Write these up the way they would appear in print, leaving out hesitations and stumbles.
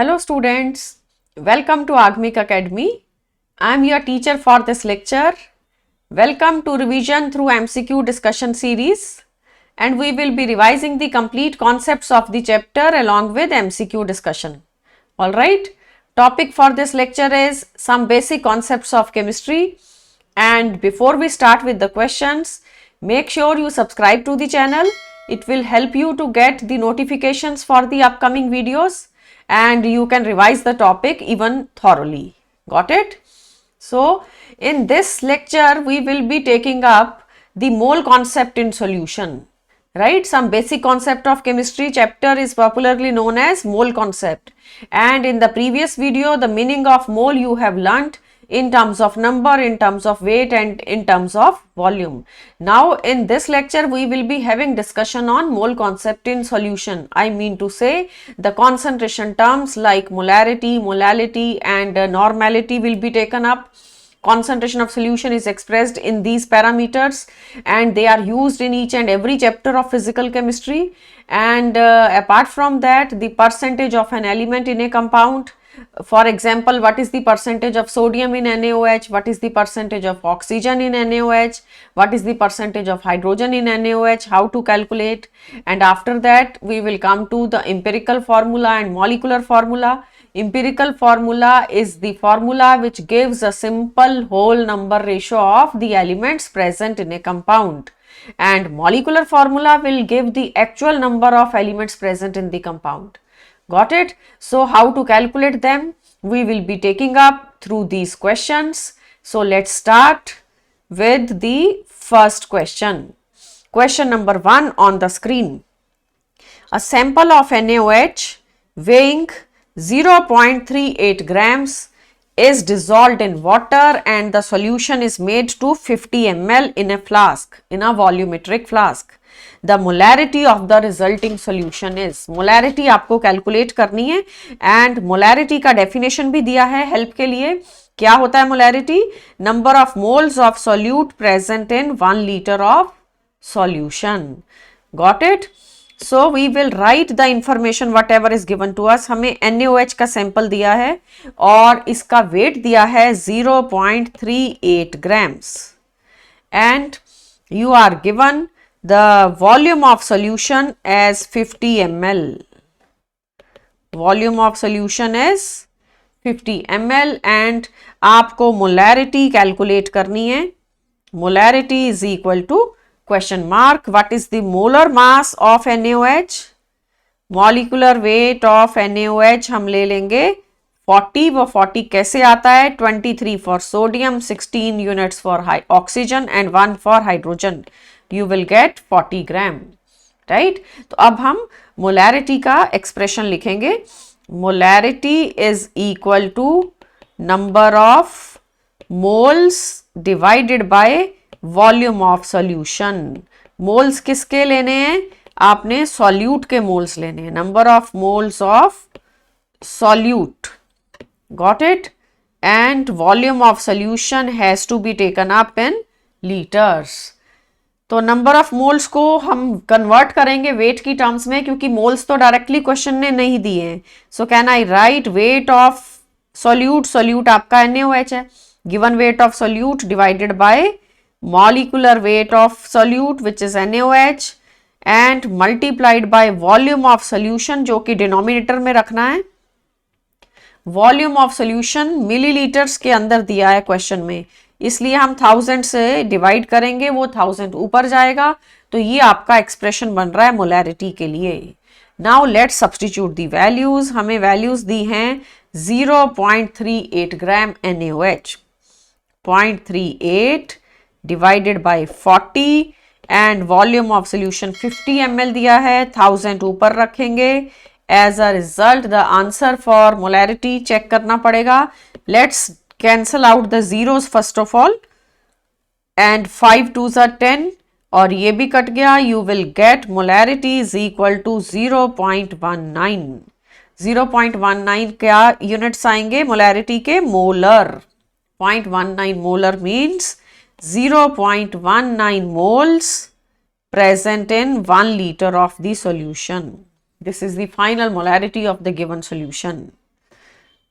Hello students, welcome to Agmik Academy. I am your teacher for this lecture. Welcome to revision through MCQ discussion series, and we will be revising the complete concepts of the chapter along with MCQ discussion. Alright, topic for this lecture is some basic concepts of chemistry, and before we start with the questions, make sure you subscribe to the channel. It will help you to get the notifications for the upcoming videos and you can revise the topic even thoroughly. Got it? So, in this lecture, we will be taking up the mole concept in solution. Right? Some basic concept of chemistry chapter is popularly known as mole concept. And in the previous video, the meaning of mole you have learnt in terms of number, in terms of weight and in terms of volume. Now in this lecture we will be having discussion on mole concept in solution. I mean to say the concentration terms like molarity, molality and normality will be taken up. Concentration of solution is expressed in these parameters and they are used in each and every chapter of physical chemistry. And apart from that, the percentage of an element in a compound. For example, what is the percentage of sodium in NaOH, what is the percentage of oxygen in NaOH, what is the percentage of hydrogen in NaOH, how to calculate, and after that we will come to the empirical formula and molecular formula. Empirical formula is the formula which gives a simple whole number ratio of the elements present in a compound, and molecular formula will give the actual number of elements present in the compound. Got it? So, how to calculate them? We will be taking up through these questions. So, let's start with the first question. Question number 1 on the screen. A sample of NaOH weighing 0.38 grams is dissolved in water and the solution is made to 50 ml in a flask, in a volumetric flask. The molarity of the resulting solution is, molarity आपको calculate करनी है and molarity का definition भी दिया है help के लिए. क्या होता है molarity? Number of moles of solute present in 1 liter of solution. Got it? So we will write the information whatever is given to us. हमें NaOH का sample दिया है और इसका weight दिया है 0.38 grams and you are given the volume of solution as 50 ml. Volume of solution is 50 ml and आपको molarity calculate करनी है. Molarity is equal to question mark. What is the molar mass of NaOH? Molecular weight of NaOH हम ले लेंगे 40. वो 40 कैसे आता है? 23 for sodium, 16 units for oxygen and 1 for hydrogen. You will get 40 gram. Right? तो अब हम molarity का expression लिखेंगे. Molarity is equal to number of moles divided by volume of solution. Moles किसके लेने हैं? आपने solute के moles लेने हैं. Number of moles of solute. Got it? And volume of solution has to be taken up in liters. तो number of moles को हम कन्वर्ट करेंगे वेट की टर्म्स में क्योंकि मोल्स तो डायरेक्टली क्वेश्चन ने नहीं दिए हैं. So can I right weight of solute, solute आपका NaOH है, given weight of solute divided by molecular weight of solute which is NaOH and multiplied by volume of solution जो कि denominator में रखना है. वॉल्यूम ऑफ सोल्यूशन मिलीलीटर्स के अंदर दिया है क्वेश्चन में, इसलिए हम 1000 से डिवाइड करेंगे, वो 1000 ऊपर जाएगा. तो ये आपका एक्सप्रेशन बन रहा है मोलैरिटी के लिए. Now let's substitute the values. हमें वैल्यूज दी हैं 0.38 gram NaOH, 0.38 divided by 40 and volume of solution 50 ml दिया है, 1000 ऊपर रखेंगे. As a result the answer for molarity check करना पड़ेगा. Let's cancel out the zeros first of all and 5 2s are 10 और ये भी कट गया. You will get molarity is equal to 0.19. 0.19 क्या units आएंगे molarity के? molar. 0.19 molar means 0.19 moles present in 1 liter of the solution. This is the final molarity of the given solution.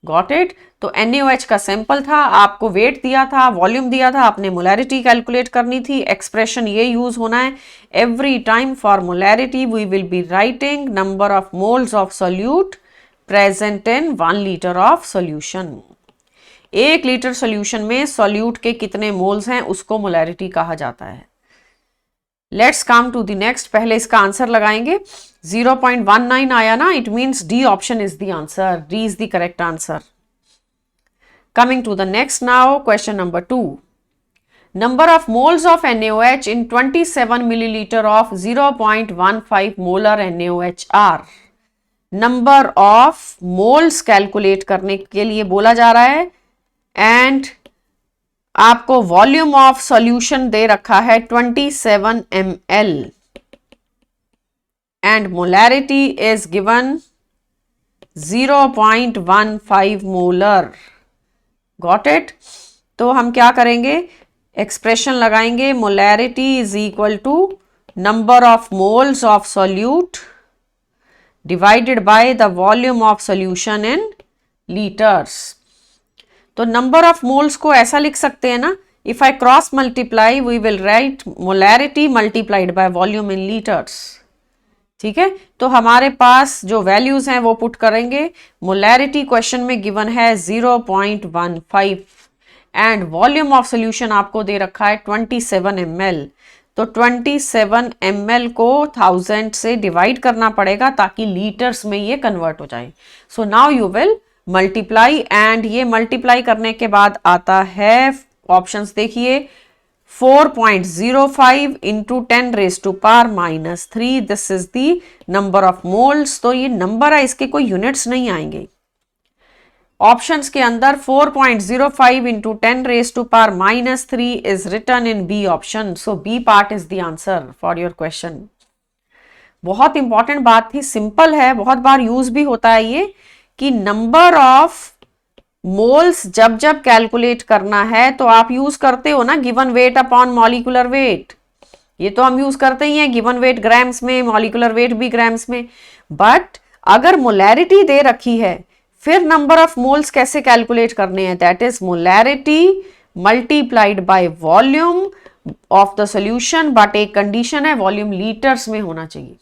Got it. तो NaOH का sample था, आपको wait दिया था, volume दिया था, आपने मोलैरिटी कैलकुलेट करनी थी। एक्सप्रेशन ये यूज होना है, every time for molarity we will be writing number of moles of solute present in 1 litre of solution. 1 litre solution में सोल्यूट के कितने मोल्स हैं उसको मोलैरिटी कहा जाता है। Let's come to the next. पहले इसका आंसर लगाएंगे। 0.19 आया ना, it means D option is the answer, D is the correct answer. Coming to the next now, question number 2। Number of moles of NaOH in 27 milliliter of 0.15 molar NaOH are। Number of moles calculate करने के लिए बोला जा रहा है and आपको volume of solution दे रखा है 27 ml and molarity is given 0.15 molar. Got it. तो हम क्या करेंगे, एक्सप्रेशन लगाएंगे, molarity is equal to number of moles of solute divided by the volume of solution in litres. तो नंबर ऑफ मोल्स को ऐसा लिख सकते हैं ना, if I cross multiply we will write molarity multiplied by volume in litres. ठीक है, तो हमारे पास जो वैल्यूज हैं वो पुट करेंगे। मोलैरिटी क्वेश्चन में गिवन है 0.15 एंड वॉल्यूम ऑफ सोल्यूशन आपको दे रखा है 27 ml। तो 27 ml को 1000 से डिवाइड करना पड़ेगा ताकि लीटर्स में ये कन्वर्ट हो जाए। So now you will multiply and ये मल्टीप्लाई करने के बाद आता है, ऑप्शंस देखिए, 4.05 into 10 raised to power -3, this is the number of moles. तो ये नंबर है, इसके कोई यूनिट्स नहीं आएंगे। ऑप्शंस के अंदर 4.05 into 10 raised to power -3 is written in B option. So B part is the answer for your question. बहुत इंपॉर्टेंट बात थी, सिंपल है, बहुत बार यूज भी होता है ये, कि नंबर ऑफ मोल्स जब जब कैलकुलेट करना है तो आप यूज करते हो ना given weight upon molecular weight. ये तो हम यूज करते ही हैं, गिवन वेट ग्राम्स में, मॉलिक्यूलर वेट भी ग्राम्स में। बट अगर मोलैरिटी दे रखी है फिर नंबर ऑफ मोल्स कैसे कैलकुलेट करने हैं, that is molarity multiplied by volume of the solution. But एक कंडीशन है, वॉल्यूम लीटर्स में होना चाहिए।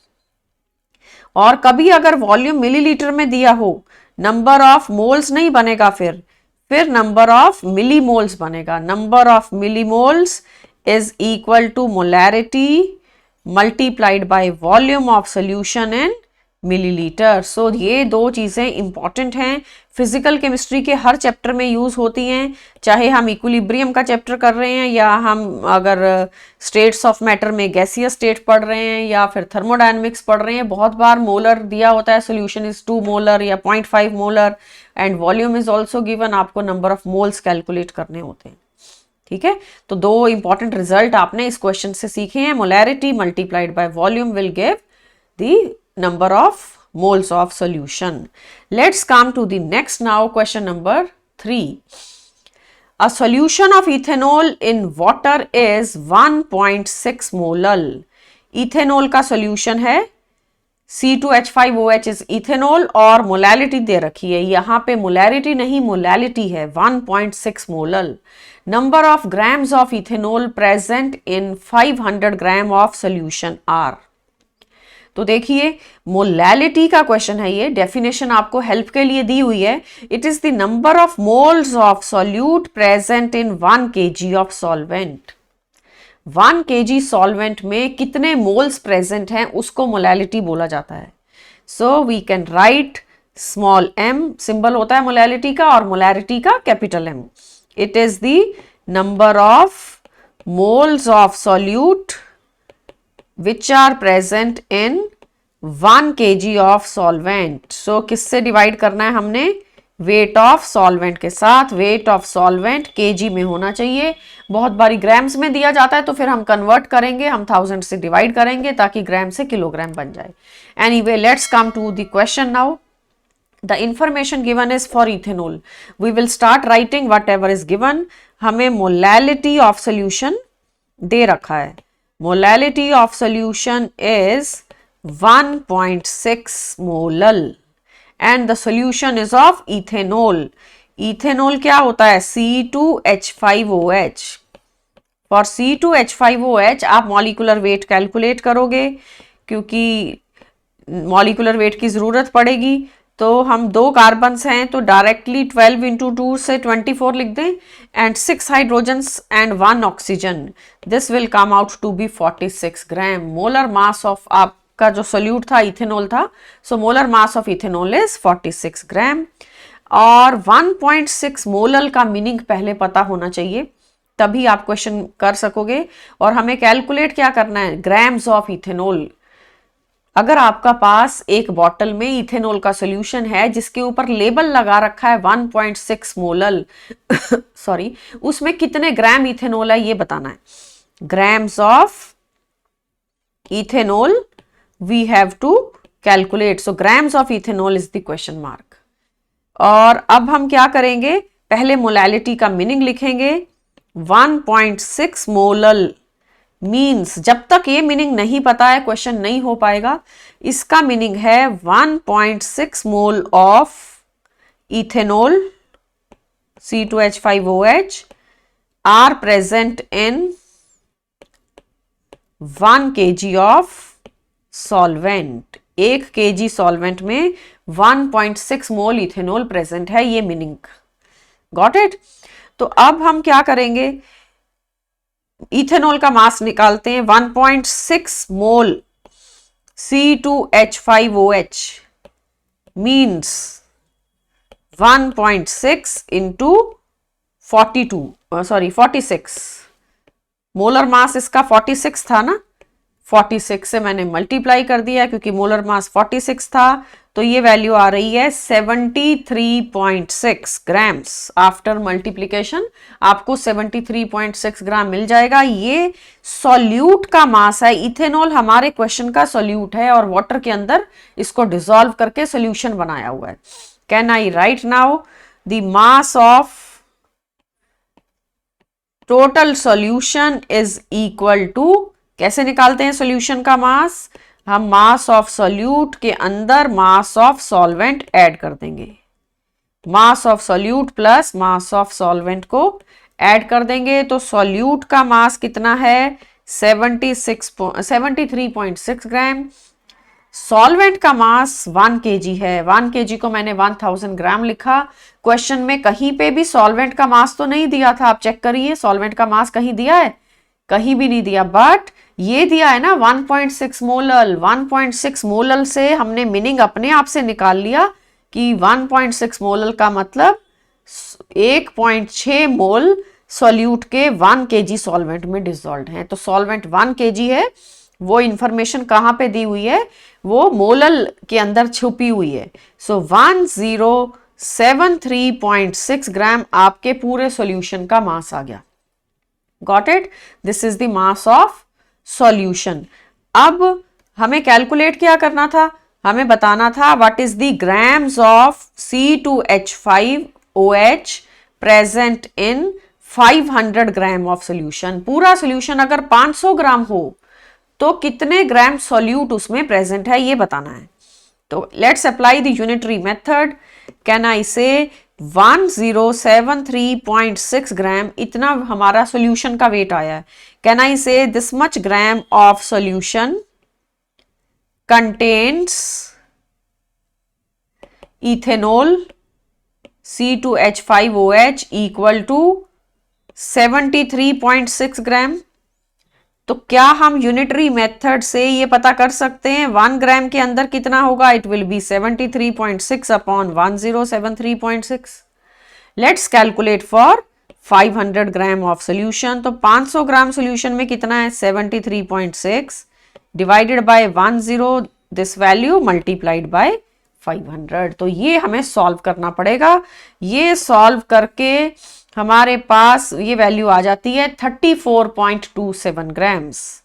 और कभी अगर वॉल्यूम मिलीलीटर में दिया हो, नंबर ऑफ मोल्स नहीं बनेगा, फिर नंबर ऑफ मिलीमोल्स बनेगा। Number of millimoles is equal to molarity multiplied by volume of solution in millilitre. So ये दो चीजें इंपॉर्टेंट हैं, फिजिकल केमिस्ट्री के हर चैप्टर में यूज होती हैं, चाहे हम इक्विलिब्रियम का चैप्टर कर रहे हैं या हम अगर स्टेट्स ऑफ मैटर में गैसियस स्टेट पढ़ रहे हैं या फिर थर्मोडायनेमिक्स पढ़ रहे हैं। बहुत बार मोलर दिया होता है, सोल्यूशन इज 2 मोलर या 0.5 molar and volume is also given, आपको नंबर ऑफ मोल्स कैलकुलेट करने होते हैं। ठीक है, तो दो इंपॉर्टेंट रिजल्ट आपने इस क्वेश्चन से सीखे हैं। Molarity multiplied by volume will give the number of moles of solution. Let's come to the next now, question number 3. A solution of ethanol in water is 1.6 molal. Ethanol का solution है C2H5OH is ethanol और molarity दे रखी है, यहां पे molarity नहीं molality है 1.6 molal. Number of grams of ethanol present in 500 gram of solution are. तो देखिए मोलैलिटी का क्वेश्चन है, ये डेफिनेशन आपको हेल्प के लिए दी हुई है। It is the number of moles of solute present in 1 kg of solvent. 1 kg solvent में कितने मोल्स प्रेजेंट हैं उसको मोलैलिटी बोला जाता है। So we can write small m, symbol होता है मोलैलिटी का, और मोलैरिटी का capital M। It is the number of moles of solute which are present in 1 kg of solvent। so किससे डिवाइड करना है हमने, वेट ऑफ सॉल्वेंट के साथ। वेट ऑफ सॉल्वेंट kg में होना चाहिए, बहुत बारी ग्राम्स में दिया जाता है तो फिर हम कन्वर्ट करेंगे, हम 1000 से डिवाइड करेंगे ताकि ग्राम से किलोग्राम बन जाए। Anyway let's come to the question now. The information given is for ethanol, we will start writing whatever is given. हमें मोलैलिटी ऑफ सोल्यूशन दे रखा है, molality of solution is 1.6 molal and the solution is of ethanol. Ethanol क्या होता है? C2H5OH। For C2H5OH आप molecular weight calculate करोगे, क्योंकि मॉलिक्यूलर वेट की जरूरत पड़ेगी। तो हम 2 कार्बन्स हैं तो डायरेक्टली 12 इंटू 2 से 24 लिख दें, and 6 hydrogens and 1 oxygen. This will come out to be 46 gram. Molar mass of आपका जो सोल्यूट था इथेनॉल था, so molar mass of ethanol is 46 gram. और 1.6 मोलल का मीनिंग पहले पता होना चाहिए, तभी आप क्वेश्चन कर सकोगे। और हमें कैलकुलेट क्या करना है? Grams of ethanol. अगर आपका पास एक बॉटल में इथेनॉल का सॉल्यूशन है जिसके ऊपर लेबल लगा रखा है 1.6 मोलल सॉरी, उसमें कितने ग्राम इथेनॉल है ये बताना है। Grams of ethanol we have to calculate. So grams of ethanol is the question mark. और अब हम क्या करेंगे? पहले मोलैलिटी का मीनिंग लिखेंगे। 1.6 मोलल मीन्स, जब तक ये मीनिंग नहीं पता है क्वेश्चन नहीं हो पाएगा। इसका मीनिंग है 1.6 mole of ethanol C2H5OH are present in 1 kg of solvent. 1 kg solvent में 1.6 मोल इथेनॉल प्रेजेंट है, ये मीनिंग। Got it? तो अब हम क्या करेंगे? इथेनॉल का मास निकालते हैं। 1.6 मोल C2H5OH means 1.6 into 46। Molar mass इसका 46 था ना, 46 से मैंने मल्टीप्लाई कर दिया क्योंकि मोलर मास 46 था, तो ये वैल्यू आ रही है 73.6 ग्राम्स। आफ्टर मल्टीप्लिकेशन आपको 73.6 ग्राम मिल जाएगा। ये सॉल्यूट का मास है। इथेनॉल हमारे क्वेश्चन का सॉल्यूट है और वाटर के अंदर इसको डिसॉल्व करके सॉल्यूशन बनाया हुआ है। Can I write now the mass of total solution is equal to, कैसे निकालते हैं सॉल्यूशन का मास? हम मास ऑफ सॉल्यूट के अंदर मास ऑफ सॉल्वेंट ऐड कर देंगे। Mass of solute plus mass of solvent को ऐड कर देंगे तो सॉल्यूट का मास कितना है? 73.6 ग्राम। सॉल्वेंट का मास 1 kg है। 1 kg को मैंने 1000 ग्राम लिखा। क्वेश्चन में कहीं पे भी सॉल्वेंट का मास तो नहीं दिया था, आप चेक करिए सॉल्वेंट का मास कहीं दिया है? कहीं भी नहीं दिया, बट ये दिया है ना 1.6 मोलल। 1.6 मोलल से हमने मीनिंग अपने आप से निकाल लिया कि 1.6 मोलल का मतलब 1.6 मोल सॉल्यूट के 1 kg सॉल्वेंट में डिसॉल्व्ड है। तो सॉल्वेंट 1 kg है, वो इंफॉर्मेशन कहाँ पे दी हुई है? वो मोलल के अंदर छुपी हुई है। सो 1073.6 ग्राम आपके पूरे सॉल्यूशन का मास आ गया। Got it? This is the mass of solution. अब हमें कैलकुलेट क्या करना था? हमें बताना था what is the grams of C2H5OH present in 500 gram of solution. पूरा सॉल्यूशन अगर 500 ग्राम हो तो कितने ग्राम सॉल्यूट उसमें प्रेजेंट है ये बताना है। तो let's apply the unitary method. Can I से 1073.6 ग्राम, इतना हमारा सॉल्यूशन का वेट आया है। Can I say this much gram of solution contains ethanol C2H5OH equal to 73.6 gram. तो क्या हम यूनिटरी मेथड से ये पता कर सकते हैं 1 ग्राम के अंदर कितना होगा? It will be 73.6 upon 1073.6। Let's calculate for 500 gram of solution. तो 500 ग्राम सोल्यूशन में कितना है? 73.6 divided by 10, this value multiplied by 500। तो ये हमें सॉल्व करना पड़ेगा। ये सॉल्व करके हमारे पास ये वैल्यू आ जाती है 34.27 grams.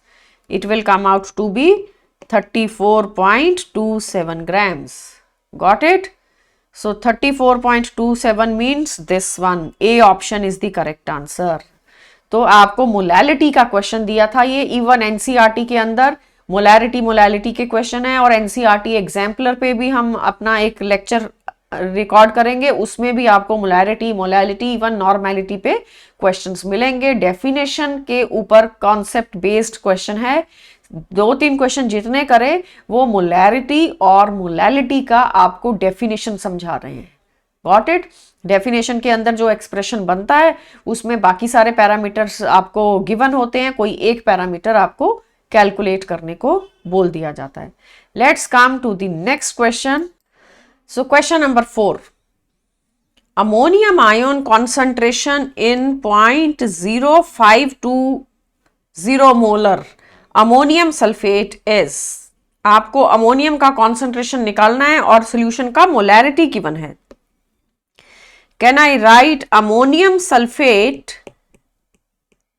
It will come out to be 34.27 grams. Got it? So 34.27 means this one. A option is the correct answer. तो आपको मोलैलिटी का क्वेश्चन दिया था ये इवन एनसीईआरटी के अंदर, मोलैरिटी मोलैलिटी के क्वेश्चन है, और एनसीईआरटी एग्जाम्पलर पे भी हम अपना एक लेक्चर रिकॉर्ड करेंगे, उसमें भी आपको मोलैरिटी मोलैलिटी इवन नॉर्मेलिटी पे क्वेश्चंस मिलेंगे। डेफिनेशन के ऊपर कॉन्सेप्ट बेस्ड क्वेश्चन है, 2-3 क्वेश्चन जितने करे वो मोलैरिटी और मोलैलिटी का आपको डेफिनेशन समझा रहे हैं। Got it? डेफिनेशन के अंदर जो एक्सप्रेशन बनता है उसमें बाकी सारे पैरामीटर्स आपको गिवन होते हैं, कोई एक पैरामीटर आपको कैलकुलेट करने को बोल दिया जाता है। Let's come to the next question. So question number 4, ammonium ion concentration in 0.0520 molar ammonium sulphate is. आपको अमोनियम का कॉन्सेंट्रेशन निकालना है और सोल्यूशन का मोलैरिटी गिवन है। Can I write ammonium sulphate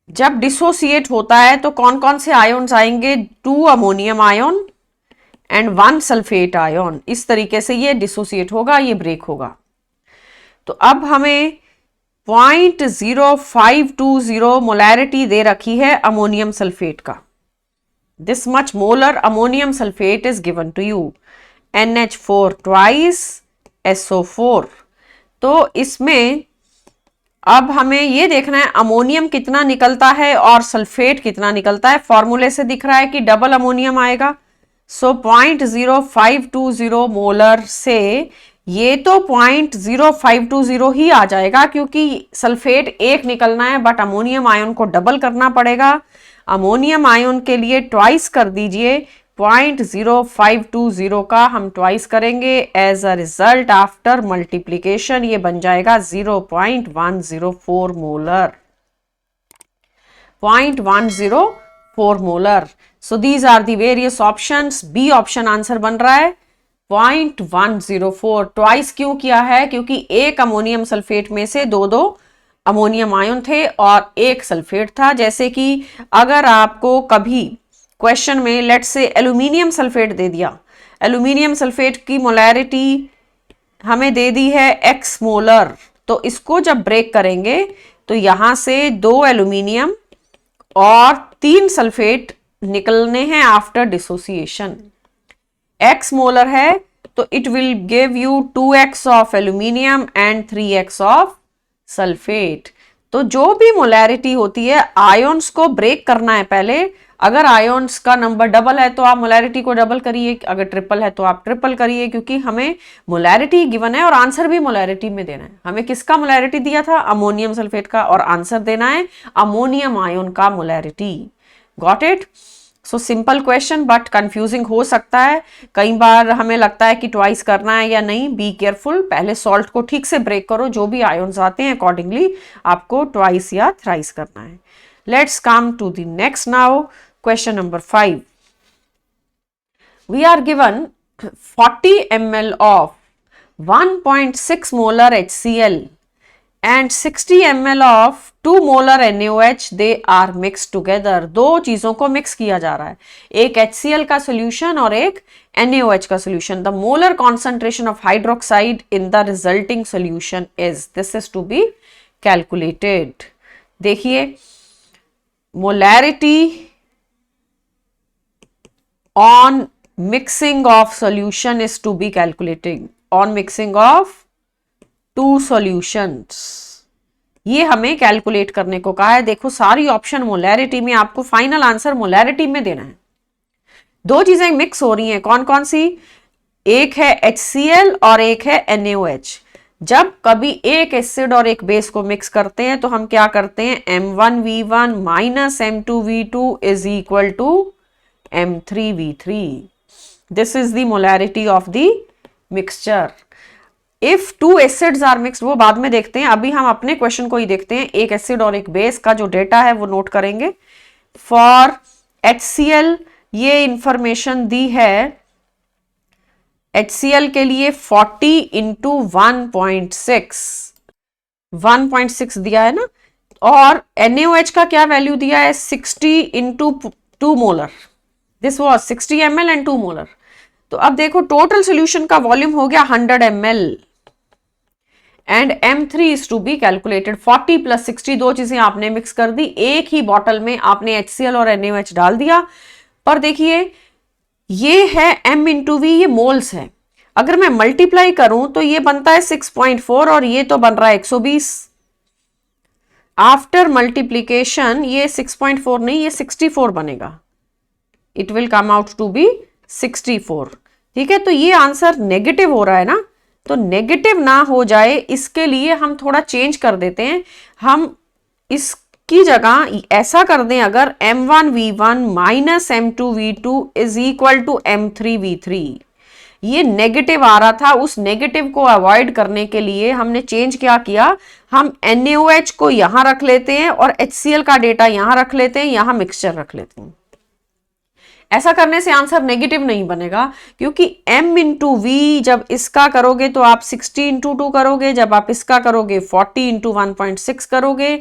जब डिसोसिएट होता है तो कौन कौन से आयन्स आएंगे? 2 ammonium ion and 1 sulphate ion. इस तरीके से ये डिसोसिएट होगा, ये ब्रेक होगा। तो अब हमें 0.0520 मोलैरिटी दे रखी है अमोनियम सल्फेट का। This much molar ammonium sulphate is given to you, NH4 twice SO4। तो इसमें अब हमें ये देखना है अमोनियम कितना निकलता है और सल्फेट कितना निकलता है। फॉर्मूले से दिख रहा है कि डबल अमोनियम आएगा। सो 0.0520 मोलर से ये तो 0.0520 ही आ जाएगा, क्योंकि सल्फेट एक निकलना है बट अमोनियम आयन को डबल करना पड़ेगा। अमोनियम आयन के लिए ट्वाइस कर दीजिए, 0.0520 का हम ट्वाइस करेंगे। As a result after multiplication ये बन जाएगा 0.104 molar, 0.104 molar. So these are the various options. B option answer बन रहा है 0.104। ट्वाइस क्यों किया है? क्योंकि एक अमोनियम सल्फेट में से दो अमोनियम आयन थे और एक सल्फेट था। जैसे कि अगर आपको कभी क्वेश्चन में लेट्स से एल्यूमिनियम सल्फेट दे दिया, एल्यूमिनियम सल्फेट की मोलैरिटी हमें दे दी है X मोलर, तो इसको जब ब्रेक करेंगे तो यहां से 2 एल्यूमिनियम और 3 सल्फेट निकलने हैं आफ्टर डिसोसिएशन। X मोलर है तो it will give you 2x of aluminium and 3x of sulphate. तो जो भी मोलैरिटी होती है आयन्स को ब्रेक करना है पहले। अगर आयन्स का नंबर डबल है तो आप मोलैरिटी को डबल करिए, अगर ट्रिपल है तो आप ट्रिपल करिए, क्योंकि हमें मोलैरिटी गिवन है और आंसर भी मोलैरिटी में देना है। हमें किसका मोलैरिटी दिया था? अमोनियम सल्फेट का, और आंसर देना है अमोनियम आयन का molarity. Got it? So simple question but confusing हो सकता है। कई बार हमें लगता है कि ट्वाइस करना है या नहीं। बी केयरफुल, पहले सॉल्ट को ठीक से ब्रेक करो, जो भी आयन्स आते हैं अकॉर्डिंगली आपको ट्वाइस या थ्राइस करना है। Let's come to the next now, question number 5। We are given 40 ml of 1.6 molar HCl and 60 ml of 2 molar NaOH, they are mixed together। दो चीजों को मिक्स किया जा रहा है, एक HCl का सोल्यूशन और एक NaOH का solution. The molar concentration of hydroxide in the resulting solution is, this is to be calculated. देखिए, molarity on mixing of solution is to be calculated on mixing of 2 solutions। ये हमें calculate करने को कहा है। देखो सारी ऑप्शन मोलैरिटी में, आपको फाइनल आंसर मोलैरिटी में देना है। दो चीजें मिक्स हो रही हैं, कौन कौन सी? एक है HCl और एक है NaOH। जब कभी एक एसिड और एक बेस को मिक्स करते हैं तो हम क्या करते हैं? M1V1 minus M2V2 is equal to M3V3। This is the molarity of the mixture. If 2 acids are mixed, वो बाद में देखते हैं, अभी हम अपने क्वेश्चन को ही देखते हैं। एक एसिड और एक बेस का जो डेटा है वो नोट करेंगे। फॉर HCl ये इंफॉर्मेशन दी है, HCl के लिए 40 इंटू 1.6 दिया है ना, और NaOH का क्या वैल्यू दिया है? 60 into 2 molar. This was 60 ml and 2 molar. तो अब देखो टोटल सोल्यूशन का वॉल्यूम हो गया 100 ml and M3 is to be calculated. 40 plus 60 दो चीजें आपने मिक्स कर दी, एक ही बॉटल में आपने HCl और NaOH डाल दिया। पर देखिए ये है m इंटू वी, ये मोल्स है, अगर मैं मल्टीप्लाई करूं तो ये बनता है 6.4 और ये तो बन रहा है 120। आफ्टर मल्टीप्लीकेशन ये 6.4 नहीं, ये 64 बनेगा, it will come out to be 64। ठीक है, तो ये आंसर नेगेटिव हो रहा है ना, तो नेगेटिव ना हो जाए इसके लिए हम थोड़ा चेंज कर देते हैं, हम इसकी जगह ऐसा कर दें, अगर m1v1 minus m2v2 is equal to m3v3, ये नेगेटिव आ रहा था, उस नेगेटिव को अवॉइड करने के लिए हमने चेंज क्या किया, हम NaOH को यहां रख लेते हैं और HCl का डेटा यहां रख लेते हैं, यहां मिक्सचर रख लेते हैं। ऐसा करने से आंसर नेगेटिव नहीं बनेगा, क्योंकि m इंटू वी जब इसका करोगे तो आप 60 इंटू 2 करोगे, जब आप इसका करोगे 40 इंटू 1.6 करोगे,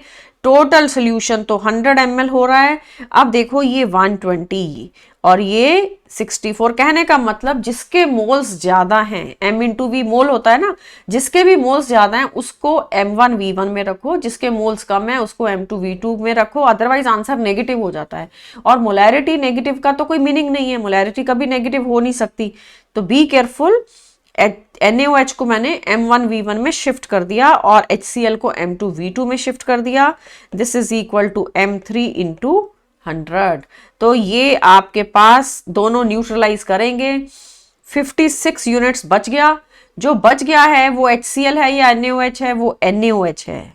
टोटल सोल्यूशन तो 100 ml हो रहा है। अब देखो ये 120 और ये 64, कहने का मतलब जिसके मोल्स ज्यादा हैं, m इंटू वी मोल होता है ना, जिसके भी मोल्स ज्यादा हैं उसको m1v1 में रखो, जिसके मोल्स कम है उसको m2v2 में रखो, अदरवाइज आंसर नेगेटिव हो जाता है। और मोलैरिटी नेगेटिव का तो कोई मीनिंग नहीं है, मोलैरिटी कभी नेगेटिव हो नहीं सकती, तो बी केयरफुल। NaOH को मैंने m1v1 में शिफ्ट कर दिया और HCl को m2v2 में शिफ्ट कर दिया, this is equal to m3 into 100। तो ये आपके पास दोनों न्यूट्रलाइज करेंगे, 56 यूनिट्स बच गया, जो बच गया है वो HCl है या NaOH है, वो NaOH है,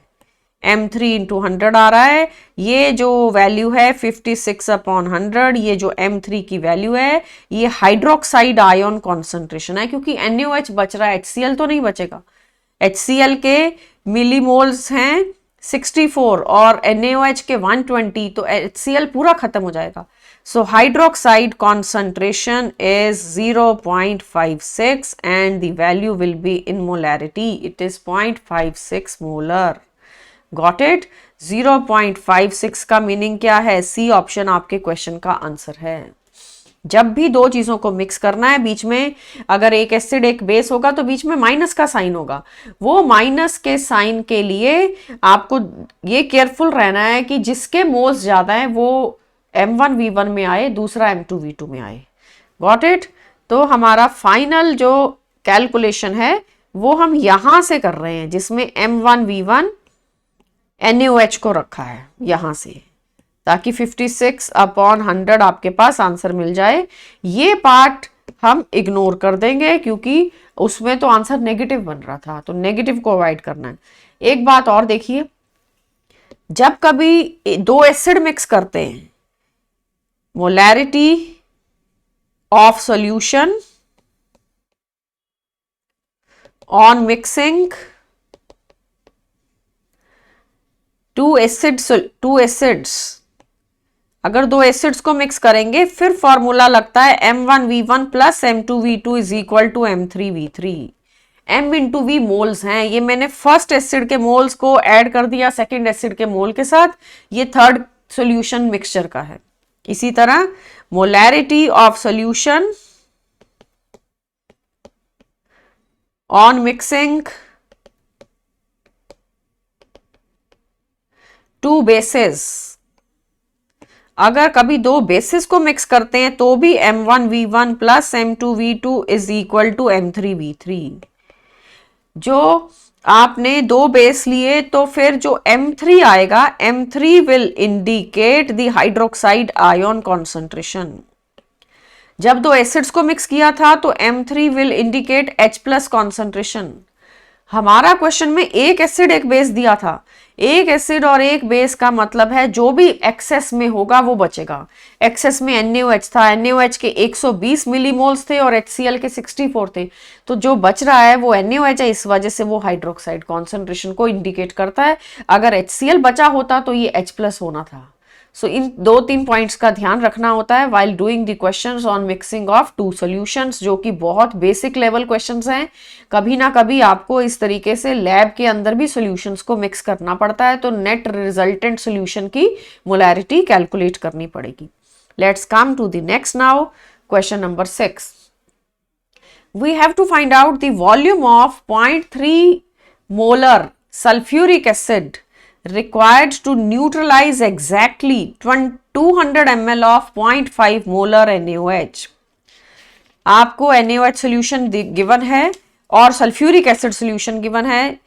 m3 इंटू 100 आ रहा है, ये जो वैल्यू है 56/100, ये जो m3 की वैल्यू है ये हाइड्रोक्साइड आयन कॉन्सेंट्रेशन है, क्योंकि NaOH बच रहा है, HCl तो नहीं बचेगा। HCl के मिलीमोल्स हैं 64 और NaOH के 120, तो HCl पूरा खत्म हो जाएगा। So hydroxide concentration is 0.56 and the value will be in molarity, it is 0.56 molar. Got it? 0.56 का मीनिंग क्या है? सी ऑप्शन आपके क्वेश्चन का आंसर है। जब भी दो चीजों को मिक्स करना है, बीच में अगर एक एसिड एक बेस होगा तो बीच में माइनस का साइन होगा, वो माइनस के साइन के लिए आपको ये केयरफुल रहना है कि जिसके मोल्स ज्यादा है वो m1v1 में आए, दूसरा m2v2 में आए। Got it? तो हमारा फाइनल जो कैलकुलेशन है वो हम यहां से कर रहे हैं, जिसमें m1v1 NaOH को रखा है यहां से, ताकि 56/100 आपके पास आंसर मिल जाए। ये पार्ट हम इग्नोर कर देंगे क्योंकि उसमें तो आंसर नेगेटिव बन रहा था, तो नेगेटिव को अवॉइड करना है। एक बात और देखिए, जब कभी दो एसिड मिक्स करते हैं, molarity of solution on mixing two acids, अगर दो एसिड्स को मिक्स करेंगे फिर फॉर्मूला लगता है m1v1 plus m2v2 is equal to m3v3। m into V moles हैं, ये मैंने फर्स्ट एसिड के मोल्स को ऐड कर दिया सेकेंड एसिड के मोल के साथ, ये थर्ड सॉल्यूशन मिक्सचर का है। इसी तरह molarity of solution on mixing two bases, अगर कभी दो बेसिस को मिक्स करते हैं तो भी m1v1 plus m2v2 is equal to m3v3। जो आपने दो बेस लिए तो फिर जो m3 आएगा, m3 will indicate the hydroxide ion concentration. जब दो एसिड्स को मिक्स किया था तो m3 will indicate H+ concentration. हमारा क्वेश्चन में एक एसिड एक बेस दिया था, एक एसिड और एक बेस का मतलब है जो भी एक्सेस में होगा वो बचेगा। एक्सेस में NaOH था, NaOH के 120 मिलीमोल्स थे और HCl के 64 थे, तो जो बच रहा है वो NaOH है, इस वजह से वो हाइड्रोक्साइड कॉन्सेंट्रेशन को इंडिकेट करता है। अगर HCl बचा होता तो ये H+ होना था। सो इन 2-3 पॉइंट्स का ध्यान रखना होता है while doing the questions on mixing of two solutions, जो कि बहुत बेसिक लेवल क्वेश्चंस हैं। कभी ना कभी आपको इस तरीके से लैब के अंदर भी सॉल्यूशंस को मिक्स करना पड़ता है, तो नेट रिजल्टेंट सॉल्यूशन की मोलैरिटी कैलकुलेट करनी पड़ेगी। Let's come to the next now, question number 6। We have to find out the volume of 0.3 molar sulphuric acid required to neutralize exactly 200 ml of 0.5 molar NaOH. आपको NaOH solution given है और sulphuric acid solution given है।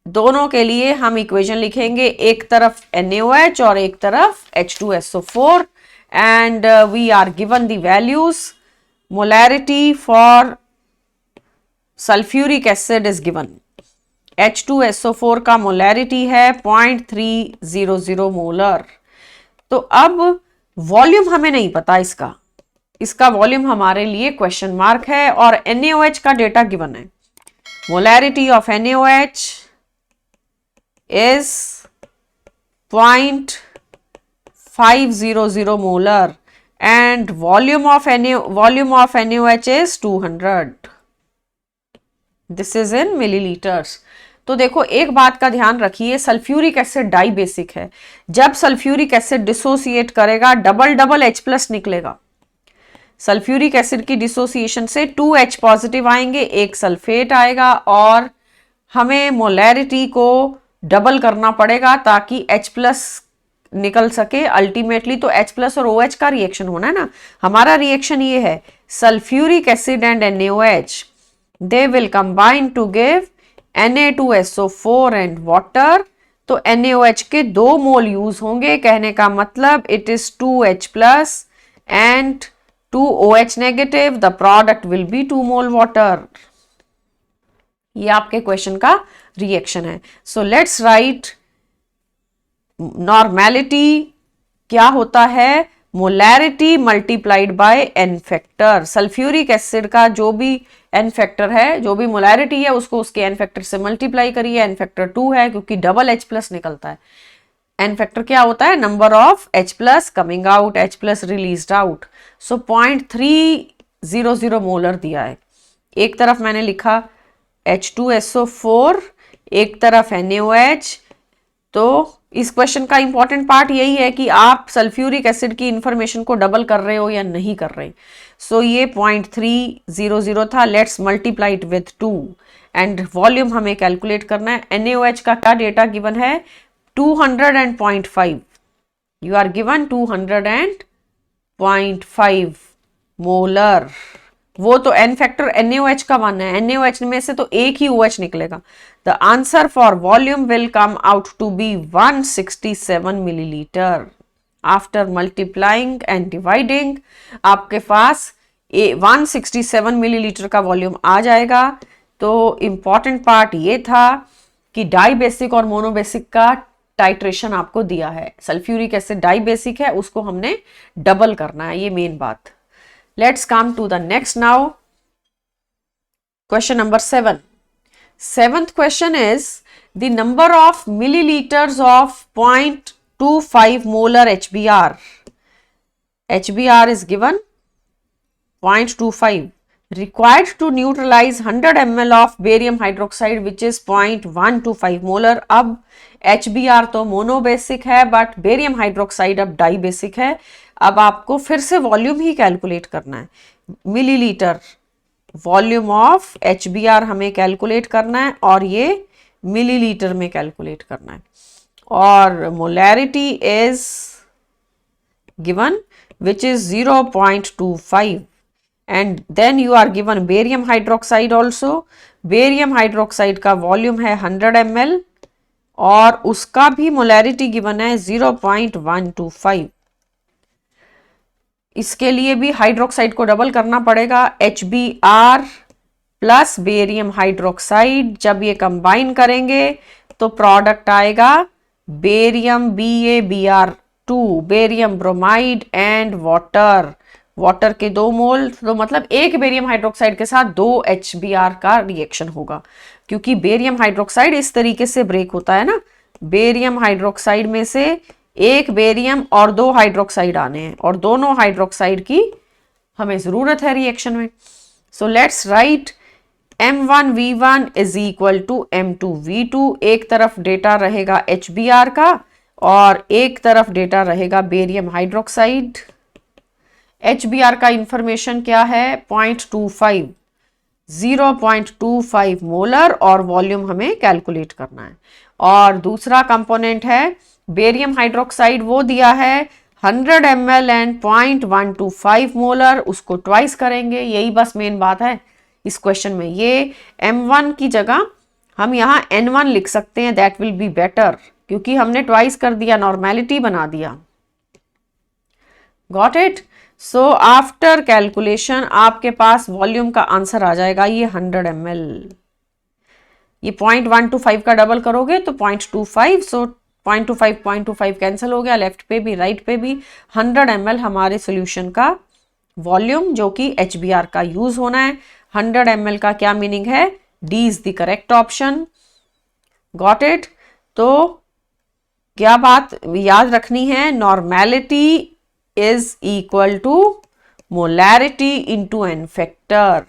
दोनों के लिए हम equation लिखेंगे, एक तरफ NaOH और एक तरफ H2SO4 and we are given the values. Molarity for sulfuric acid is given. H2SO4 का मोलैरिटी है 0.300 मोलर। तो अब वॉल्यूम हमें नहीं पता इसका वॉल्यूम हमारे लिए क्वेश्चन मार्क है और NaOH का डेटा गिवन है। Molarity of NaOH is 0.500 molar and volume of NaOH is 200. This is in milliliters. तो देखो एक बात का ध्यान रखिए, सल्फ्यूरिक एसिड डाई बेसिक है। जब सल्फ्यूरिक एसिड डिसोसिएट करेगा डबल डबल H प्लस निकलेगा। सल्फ्यूरिक एसिड की डिसोसिएशन से 2H पॉजिटिव आएंगे, एक सल्फेट आएगा और हमें मोलैरिटी को डबल करना पड़ेगा ताकि H प्लस निकल सके अल्टीमेटली। तो H प्लस और OH का रिएक्शन होना है ना। हमारा रिएक्शन ये है, sulphuric acid and NaOH they will combine to give Na2SO4 and water। तो NaOH के 2 मोल यूज होंगे, कहने का मतलब it is 2H plus and 2OH negative, the product will be 2 mole water। ये आपके क्वेश्चन का रिएक्शन है। सो लेट्स राइट नॉर्मेलिटी क्या होता है, molarity multiplied by N factor. Sulphuric acid का जो भी एन फैक्टर है, जो भी मोलैरिटी है उसको उसके एन फैक्टर से मल्टीप्लाई करिए। एन फैक्टर 2 है क्योंकि डबल H प्लस निकलता है। एन फैक्टर क्या होता है, number of H plus coming out, H plus released out. So 0.300 molar दिया है। एक तरफ मैंने लिखा H2SO4, एक तरफ NaOH। तो इस क्वेश्चन का इंपॉर्टेंट पार्ट यही है कि आप सल्फ्यूरिक एसिड की इंफॉर्मेशन को डबल कर रहे हो या नहीं कर रहे। सो ये 0.300 था। Let's multiply it with 2 and volume हमें कैलकुलेट करना है। NaOH का क्या डेटा गिवन है, 200 and 0.5। You are given 200 and 0.5 molar. वो तो एन फैक्टर NaOH का 1 है, NaOH में से तो एक ही OH निकलेगा। The answer for volume will come out to be 167 millilitre. After multiplying and dividing आपके पास 167 मिलीलीटर का वॉल्यूम आ जाएगा। तो इंपॉर्टेंट पार्ट ये था कि डाई बेसिक और मोनोबेसिक का टाइट्रेशन आपको दिया है। सल्फ्यूरिक एसिड डाई बेसिक है, उसको हमने डबल करना है, ये मेन बात। Let's come to the next now. Question number 7. Seventh question is the number of milliliters of 0.25 molar HBr. HBr is given 0.25 required to neutralize 100 ml of barium hydroxide which is 0.125 molar. अब HBr तो monobasic है but barium hydroxide अब die basic है। अब आपको फिर से volume ही calculate करना है। मिलीलीटर वॉल्यूम ऑफ HBr हमें कैलकुलेट करना है और ये मिलीलीटर में कैलकुलेट करना है। और molarity is given which is 0.25 and then you are given barium hydroxide also. Barium hydroxide का वॉल्यूम है 100 ml और उसका भी मोलैरिटी गिवन है 0.125। इसके लिए भी हाइड्रोक्साइड को डबल करना पड़ेगा। HBr प्लस बेरियम हाइड्रोक्साइड जब ये कंबाइन करेंगे तो प्रोडक्ट आएगा barium BaBr2, barium bromide and water. Water के 2 मोल, तो मतलब एक बेरियम हाइड्रोक्साइड के साथ 2 HBr का रिएक्शन होगा क्योंकि बेरियम हाइड्रोक्साइड इस तरीके से ब्रेक होता है ना। बेरियम हाइड्रोक्साइड में से एक बेरियम और 2 हाइड्रोक्साइड आने हैं और दोनों हाइड्रोक्साइड की हमें जरूरत है रिएक्शन में। So let's write M1V1 is equal to M2V2। एक तरफ डेटा रहेगा HBr का और एक तरफ डेटा रहेगा बेरियम हाइड्रोक्साइड। HBr का इंफॉर्मेशन क्या है, 0.25 मोलर और वॉल्यूम हमें कैलकुलेट करना है। और दूसरा कंपोनेंट है बेरियम हाइड्रोक्साइड, वो दिया है 100 ml एंड 0.125 मोलर, उसको ट्वाइस करेंगे। यही बस मेन बात है इस क्वेश्चन में। ये M1 की जगह हम यहाँ N1 लिख सकते हैं, दैट विल बी बेटर, क्योंकि हमने ट्वाइस कर दिया, नॉर्मेलिटी बना दिया। Got it? So after calculation आपके पास वॉल्यूम का आंसर आ जाएगा ये 100 ml। ये 0.125 का डबल करोगे तो 0.25, सो 0.25 कैंसिल हो गया, लेफ्ट पे भी राइट पे भी। 100 ml हमारे सोल्यूशन का वॉल्यूम जो कि HBr का यूज होना है। 100 ml का क्या मीनिंग है? D is the correct option. Got it? तो क्या बात याद रखनी है? Normality is equal to molarity into N factor.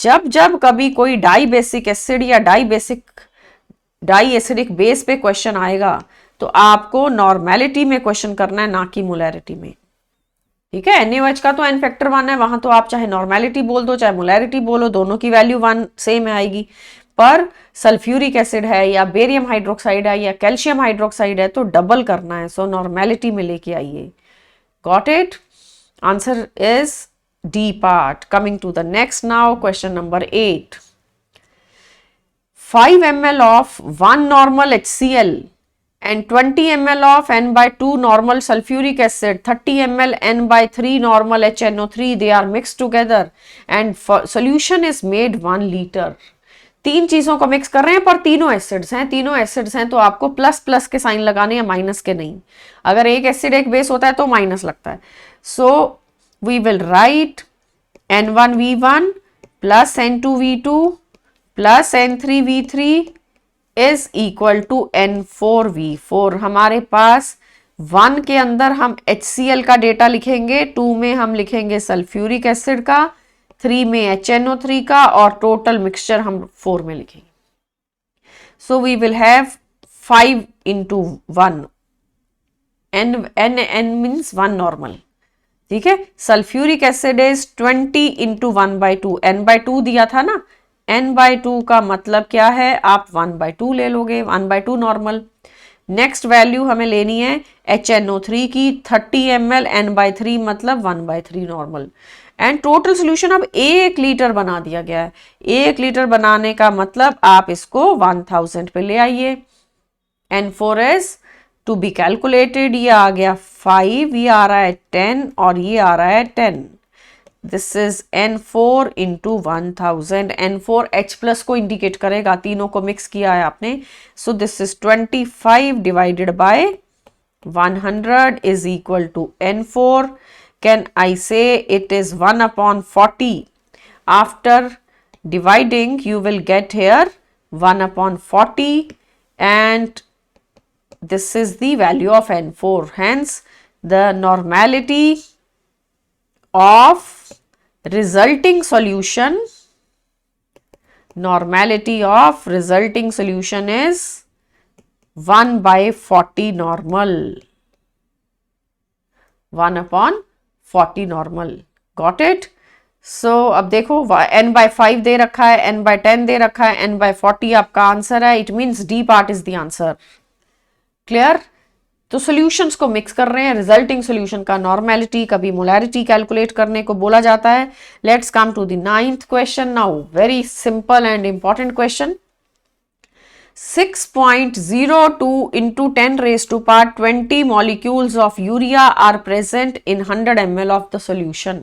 जब जब कभी कोई डाई बेसिक एसिड या डाई एसिडिक बेस पे क्वेश्चन आएगा तो आपको नॉर्मेलिटी में क्वेश्चन करना है, ना कि मोलैरिटी में। ठीक है, NaOH का तो एन फैक्टर 1 है, वहां तो आप चाहे नॉर्मेलिटी बोल दो चाहे मोलैरिटी बोलो, दोनों की वैल्यू 1 सेम आएगी। पर सल्फ्यूरिक एसिड है या बेरियम हाइड्रोक्साइड है या कैल्शियम हाइड्रोक्साइड है तो डबल करना है, सो नॉर्मेलिटी में लेके आइए। Got it? Answer is D part. Coming to the next now, question number 8. 5 ml of 1 normal HCl and 20 ml of N/2 normal sulfuric acid, 30 ml N/3 normal HNO3, they are mixed together and solution is made 1 liter. तीन चीजों को mix कर रहे हैं पर तीनों acids हैं तो आपको प्लस प्लस के साइन लगाने हैं, माइनस के नहीं। अगर एक एसिड एक बेस होता है तो माइनस लगता है। सो we will write N1V1 plus N2V2 plus N3V3 is equal to N4V4। हमारे पास 1 के अंदर हम HCl का डेटा लिखेंगे, 2 में हम लिखेंगे सल्फ्यूरिक एसिड का, 3 में HNO3 का और टोटल मिक्सचर हम 4 में लिखेंगे। So we will have 5 into 1, N means 1 normal. ठीक है, sulphuric acid is 20 into 1/2, N/2 दिया था ना, N/2 का मतलब क्या है? आप 1/2 ले लोगे, 1/2 नॉर्मल। नेक्स्ट वैल्यू हमें लेनी है HNO3 की, 30 ml, N/3 मतलब 1/3 नॉर्मल। एंड टोटल सोल्यूशन अब 1 लीटर बना दिया गया है। 1 लीटर बनाने का मतलब आप इसको 1000 पे ले आइए। N4 is to be calculated, ये आ गया 5, ये आ रहा है 10 और ये आ रहा है 10। This is N4 into 1000। N4 H plus को इंडिकेट करेगा, तीनों को मिक्स किया है आपने। So this is 25 divided by 100 is equal to N4। Can I say it is 1/40? After dividing you will get here 1/40 and this is the value of N4. Hence, the normality of resulting solution is 1/40 normal. 1/40 normal. Got it? So, अब देखो N/5 दे रखा है, N/10 दे रखा है, N/40 आपका answer है। It means D part is the answer. Clear? तो solutions को मिक्स कर रहे हैं, रिजल्टिंग सॉल्यूशन का नॉर्मेलिटी कभी मोलैरिटी कैलकुलेट करने को बोला जाता है। Let's come to the 9th question now. Very simple and important question. 6.02 into 10 raised to power 20 molecules of urea are present in 100 ml of the solution.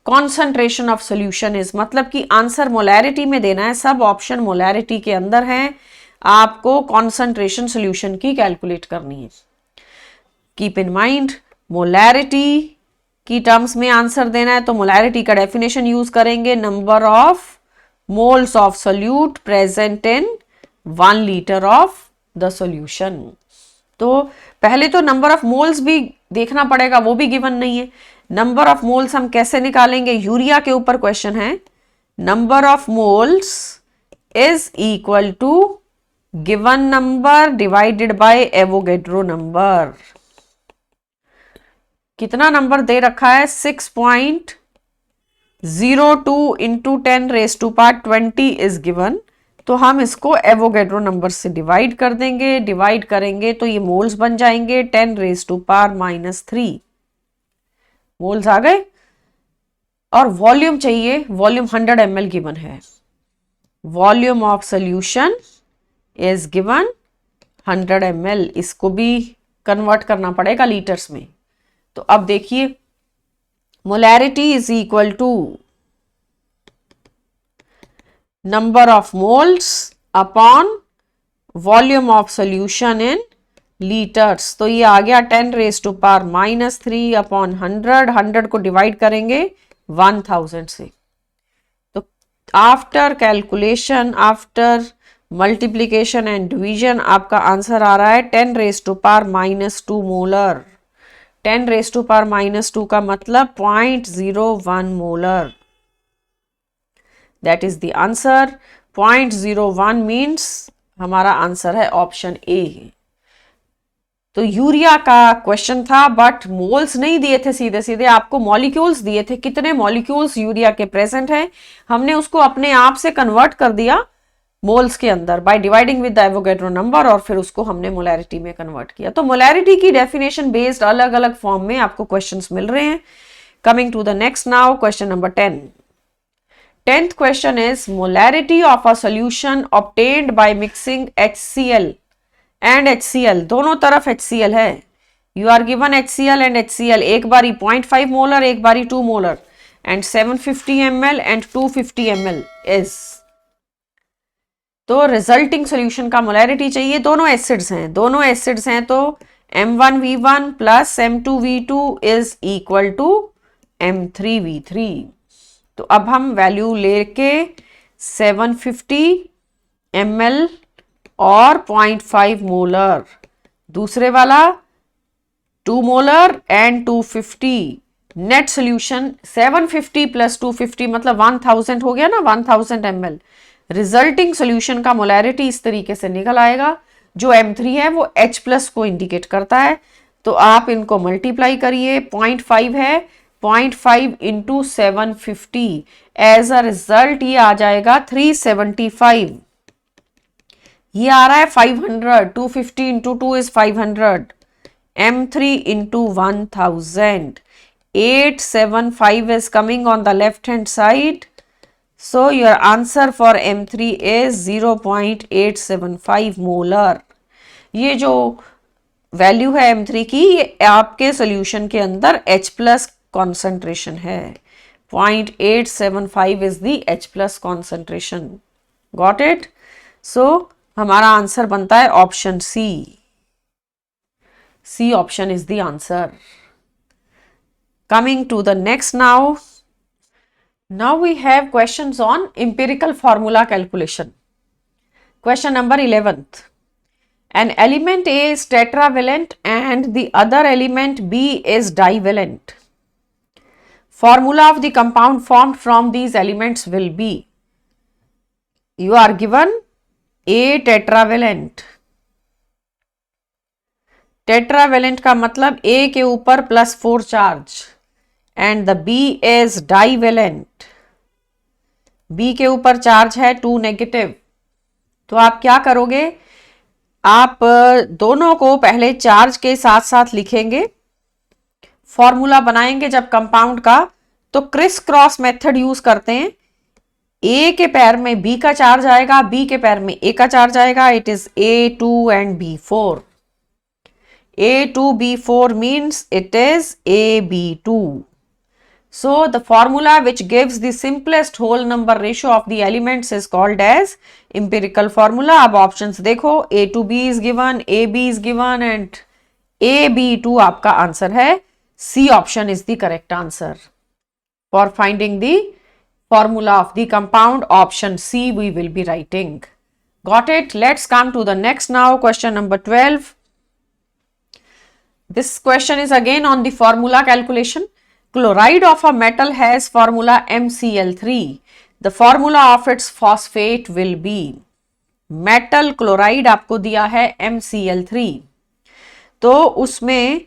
Concentration of solution is, मतलब कि answer molarity में देना है, सब option molarity के अंदर है, आपको कॉन्सेंट्रेशन सोल्यूशन की कैलकुलेट करनी है। कीप इन माइंड, मोलैरिटी की टर्म्स में आंसर देना है तो मोलैरिटी का डेफिनेशन यूज करेंगे, number of moles of solute present in 1 litre of the solution. तो पहले तो नंबर ऑफ मोल्स भी देखना पड़ेगा, वो भी गिवन नहीं है। नंबर ऑफ मोल्स हम कैसे निकालेंगे? यूरिया के ऊपर क्वेश्चन है। Number of moles is equal to given number divided by Avogadro number. कितना नंबर दे रखा है? 6.02 into 10 raised to power 20 is given तो हम इसको एवोगैड्रो नंबर से डिवाइड कर देंगे, डिवाइड करेंगे तो ये मोल्स बन जाएंगे 10⁻³ मोल्स आ गए। और वॉल्यूम चाहिए, वॉल्यूम 100 ml गिवन है, volume of solution is given 100 ml, इसको भी कन्वर्ट करना पड़ेगा लीटर्स में। तो अब देखिए molarity is equal to number of moles upon volume of solution in litres. तो ये आ गया 10⁻³ अपॉन 100 को डिवाइड करेंगे 1000 से। तो after calculation, after multiplication and division आपका आंसर आ रहा है 10⁻² मोलर। 10⁻² का मतलब 0.01 molar, that is the answer. 0.01 means हमारा आंसर है ऑप्शन ए। तो यूरिया का क्वेश्चन था बट मोल्स नहीं दिए थे, सीधे सीधे आपको मॉलिक्यूल्स दिए थे, कितने मॉलिक्यूल्स यूरिया के प्रेजेंट हैं, हमने उसको अपने आप से कन्वर्ट कर दिया मोल्स के अंदर by dividing with the Avogadro number, और फिर उसको हमने मोलैरिटी में कन्वर्ट किया। तो मोलैरिटी की डेफिनेशन बेस्ड अलग अलग फॉर्म में आपको क्वेश्चंस मिल रहे हैं। Coming to the next now, question number 10। 10th question is molarity of a solution obtained by mixing HCl and HCl, दोनों तरफ HCl है, you are given HCl and HCl, एक बारी 0.5 मोलर, एक बारी 2 molar, and 750 ml and 250 ml is। तो resulting solution का molarity चाहिए, दोनों एसिड्स हैं, दोनों एसिड्स हैं, तो M1V1 plus M2V2 is equal to M3V3। तो अब हम वैल्यू लेके 750 ml और 0.5 मोलर, दूसरे वाला 2 molar and 250, net solution 750 plus 250 मतलब 1000 हो गया ना, 1000 ml। रिजल्टिंग सोल्यूशन का मोलैरिटी इस तरीके से निकल आएगा, जो M3 है वो H प्लस को इंडिकेट करता है। तो आप इनको मल्टीप्लाई करिए, 0.5 है, 0.5 इंटू 750, एज अ रिजल्ट ये आ जाएगा 375, ये आ रहा है 500, 250 into 2 is 500, M3 into 1000, 875 is coming on the left hand side. So your answer for M3 is 0.875 molar. ये जो वैल्यू है M3 की, ये आपके सोल्यूशन के अंदर H प्लस कॉन्सेंट्रेशन है, 0.875 is the H plus concentration. Got it? So हमारा आंसर बनता है option C. C option is the answer. Coming to the next now. Now we have questions on empirical formula calculation. Question number 11th. An element A is tetravalent and the other element B is divalent. Formula of the compound formed from these elements will be, you are given A tetravalent. Tetravalent का मतलब A के ऊपर +4 charge, and the B is divalent, B के ऊपर charge है 2 negative. तो आप क्या करोगे, आप दोनों को पहले चार्ज के साथ साथ लिखेंगे, फॉर्मूला बनाएंगे जब कंपाउंड का, तो क्रिस क्रॉस मेथड यूज करते हैं। A के पैर में B का चार्ज आएगा, B के पैर में A का चार्ज आएगा, it is A2 and B4। A2B4 means it is AB2. So the formula which gives the simplest whole number ratio of the elements is called as empirical formula. अब options देखो, A2B is given, AB is given and AB2 आपका answer है। C option is the correct answer. For finding the formula of the compound, option C we will be writing. Got it? Let's come to the next now, question number 12. This question is again on the formula calculation. Chloride of a metal has formula MCl3. The formula of its phosphate will be, metal chloride आपको दिया है MCl3, तो उसमें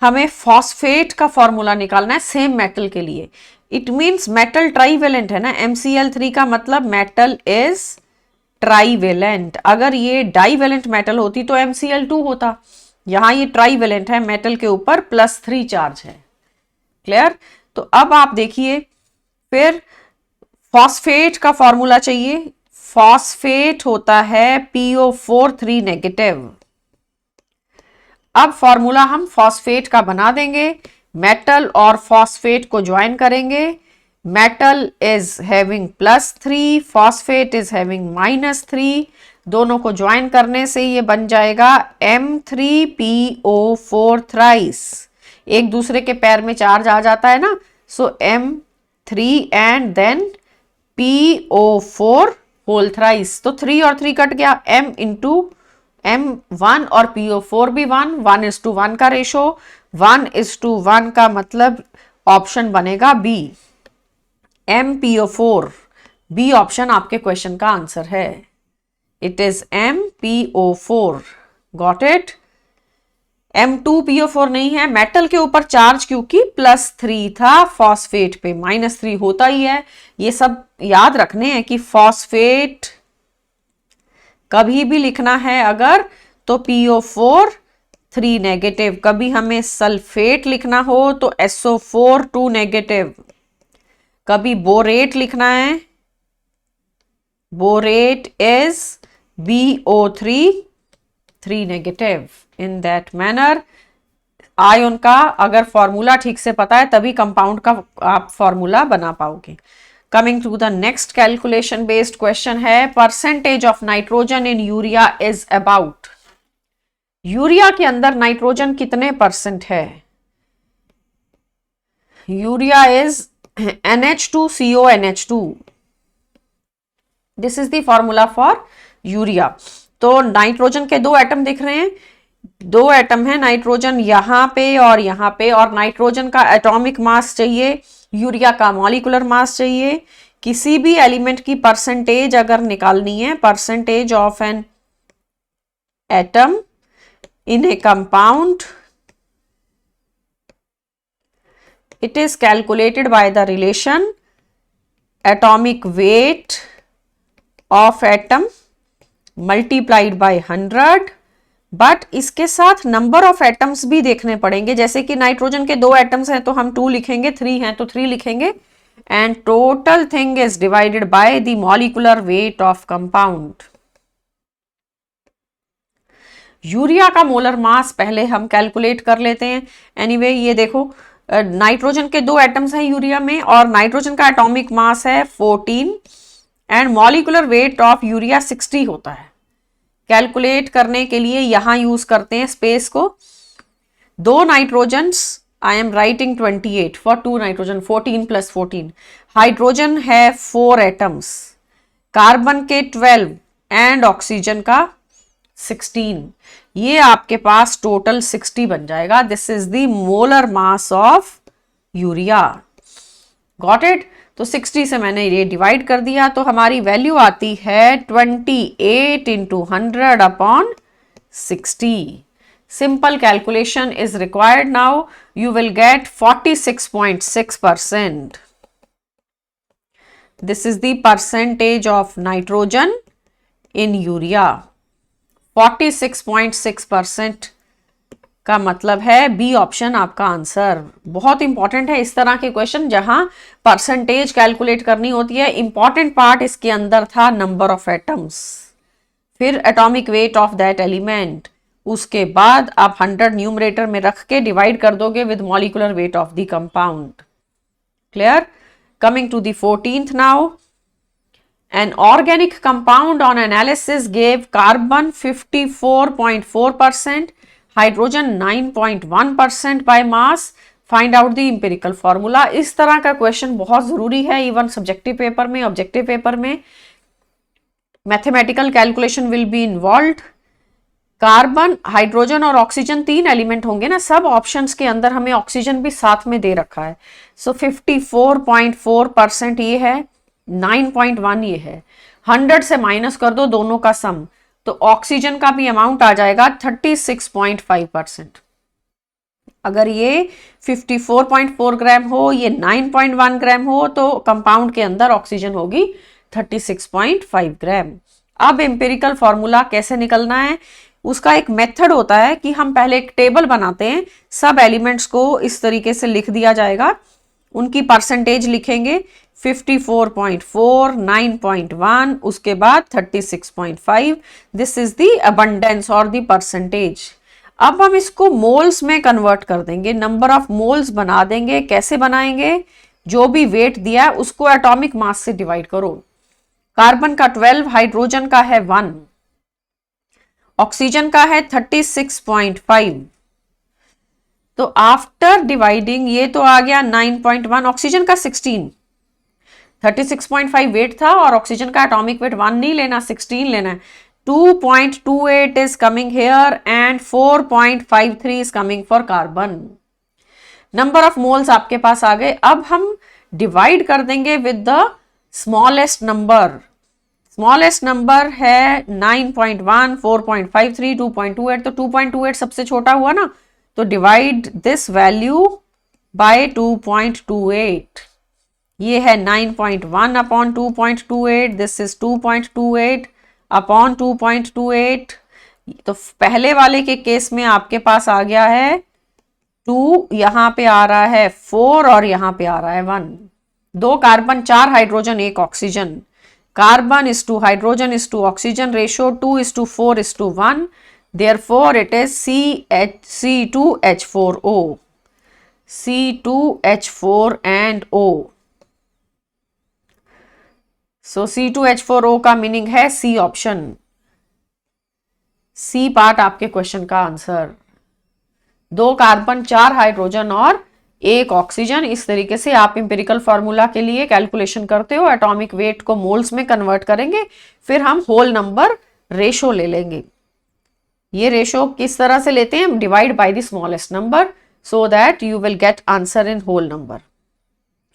हमें phosphate का formula निकालना है same metal के लिए। इट मीन्स मेटल ट्राइवेलेंट है ना, MCl3 का मतलब मेटल इज ट्राईवेलेंट। अगर ये डाईवेलेंट मेटल होती तो MCl2 होता, यहां ये ट्राईवेलेंट है, मेटल के ऊपर +3 चार्ज है। क्लियर? तो अब आप देखिए, फिर फॉस्फेट का फॉर्मूला चाहिए। फॉस्फेट होता है PO4 नेगेटिव। अब फॉर्मूला हम फॉस्फेट का बना देंगे, मेटल और फॉस्फेट को ज्वाइन करेंगे। Metal is having +3, phosphate is having -3, दोनों को ज्वाइन करने से ये बन जाएगा M3PO4 थ्राइस। एक दूसरे के पैर में चार्ज आ जाता है ना, so M3 and then PO4 whole thrice. तो 3 और 3 कट गया, M इंटू M1 और PO4 भी 1, 1:1 का रेशो, 1:1 का मतलब ऑप्शन बनेगा B, MPO4। बी ऑप्शन आपके क्वेश्चन का आंसर है। It is MPO4। Got it? M2PO4 नहीं है, मेटल के ऊपर चार्ज क्योंकि +3 था, फॉस्फेट पे -3 होता ही है। ये सब याद रखने हैं कि फॉस्फेट कभी भी लिखना है अगर तो PO4 3 नेगेटिव, कभी हमें सल्फेट लिखना हो तो SO4 2 नेगेटिव, कभी बोरेट लिखना है, borate is BO3 3 negative. In that manner ion का अगर फॉर्मूला ठीक से पता है तभी कंपाउंड का आप फॉर्मूला बना पाओगे। Coming to the next calculation based question है, percentage of nitrogen in urea is about. Urea के अंदर नाइट्रोजन कितने % है? Urea is NH2CONH2। This is the formula for urea. तो नाइट्रोजन के 2 एटम दिख रहे हैं, 2 एटम है नाइट्रोजन यहां पे और यहां पे, और नाइट्रोजन का एटॉमिक मास चाहिए, यूरिया का मॉलिक्यूलर मास चाहिए। किसी भी एलिमेंट की परसेंटेज अगर निकालनी है, percentage of an atom in A compound, it is calculated by the relation atomic weight of atom multiplied by 100, but इसके साथ नंबर ऑफ एटम्स भी देखने पड़ेंगे। जैसे कि नाइट्रोजन के 2 एटम्स हैं तो हम 2 लिखेंगे, 3 हैं तो 3 लिखेंगे, and total thing is divided by the molecular weight of compound. Urea का मोलर मास पहले हम कैलकुलेट कर लेते हैं। एनीवे ये देखो, नाइट्रोजन के 2 एटम्स हैं यूरिया में और नाइट्रोजन का एटॉमिक मास है 14 and molecular weight of urea 60 होता है। कैलकुलेट करने के लिए यहां यूज करते हैं स्पेस को। 2 nitrogens, I am writing 28 for 2 nitrogen, 14 + 14। Hydrogen है 4 एटम्स, कार्बन के 12 एंड ऑक्सीजन का 16। ये आपके पास टोटल 60 बन जाएगा। This is the molar mass of urea. Got it? तो 60 से मैंने ये डिवाइड कर दिया तो हमारी वैल्यू आती है 28 × 100/60। Simple calculation is required. Now you will get 46.6%. This is the percentage of nitrogen in urea. 46.6% का मतलब है बी ऑप्शन आपका आंसर। बहुत इंपॉर्टेंट है इस तरह के क्वेश्चन जहां परसेंटेज कैलकुलेट करनी होती है। इंपॉर्टेंट पार्ट इसके अंदर था नंबर ऑफ एटम्स, फिर atomic weight of that element, उसके बाद आप 100 न्यूमरेटर में रख के डिवाइड कर दोगे with molecular weight of the compound. Clear? Coming to the 14th now, an organic compound on analysis gave carbon 54.4%, hydrogen 9.1% by mass. Find out the empirical formula. इस तरह का क्वेश्चन बहुत जरूरी है इवन सब्जेक्टिव पेपर में, objective paper में। Mathematical calculation will be involved. Carbon, hydrogen और oxygen 3 element होंगे ना, सब ऑप्शंस के अंदर हमें ऑक्सीजन भी साथ में दे रखा है। सो 54.4% ये है, 9.1 ये है, 100 से माइनस कर दो दोनों का सम, तो ऑक्सीजन का भी अमाउंट आ जाएगा 36.5%। अगर ये 54.4 ग्राम हो, ये 9.1 ग्राम हो, तो कंपाउंड के अंदर ऑक्सीजन होगी 36.5 ग्राम। अब एम्पिरिकल फॉर्मूला कैसे निकलना है, उसका एक मेथड होता है कि हम पहले एक टेबल बनाते हैं, सब एलिमेंट्स को इस तरीके से लिख दिया जाएगा, उनकी परसेंटेज लिखेंगे 54.4, 9.1, उसके बाद 36.5, दिस इज द अबंडेंस और द परसेंटेज। अब हम इसको मोल्स में कन्वर्ट कर देंगे, नंबर ऑफ मोल्स बना देंगे। कैसे बनाएंगे, जो भी वेट दिया है उसको एटॉमिक मास से डिवाइड करो। कार्बन का 12, हाइड्रोजन का है 1, ऑक्सीजन का है 36.5। तो आफ्टर डिवाइडिंग ये तो आ गया 9.1, ऑक्सीजन का 16, 36.5 वेट था और ऑक्सीजन का एटॉमिक वेट 1 नहीं लेना, 16 लेना है। 2.28 is coming here and 4.53 is coming for carbon. Number of moles आपके पास आ गए। अब हम डिवाइड कर देंगे with the smallest number. Smallest number है 9.1, 4.53, 2.28, तो 2.28 सबसे छोटा हुआ ना, तो डिवाइड दिस वैल्यू बाय 2.28। ये है 9.1 अपॉन 2.28, दिस इज 2.28 अपॉन 2.28। तो पहले वाले के केस में आपके पास आ गया है 2, यहां पे आ रहा है 4 और यहां पे आ रहा है 1। 2 carbon, 4 hydrogen, 1 oxygen. Carbon is to hydrogen is to oxygen ratio 2:4 is to 1, therefore it is C2H4O, C2H4 and O। So C2H4O का मीनिंग है सी ऑप्शन, सी पार्ट आपके क्वेश्चन का आंसर। 2 कार्बन, 4 हाइड्रोजन और 1 oxygen. इस तरीके से आप empirical formula के लिए कैलकुलेशन करते हो, एटॉमिक वेट को मोल्स में कन्वर्ट करेंगे, फिर हम होल नंबर रेशो ले लेंगे। ये रेशो किस तरह से लेते हैं, divide by the smallest number so that you will get answer in whole number.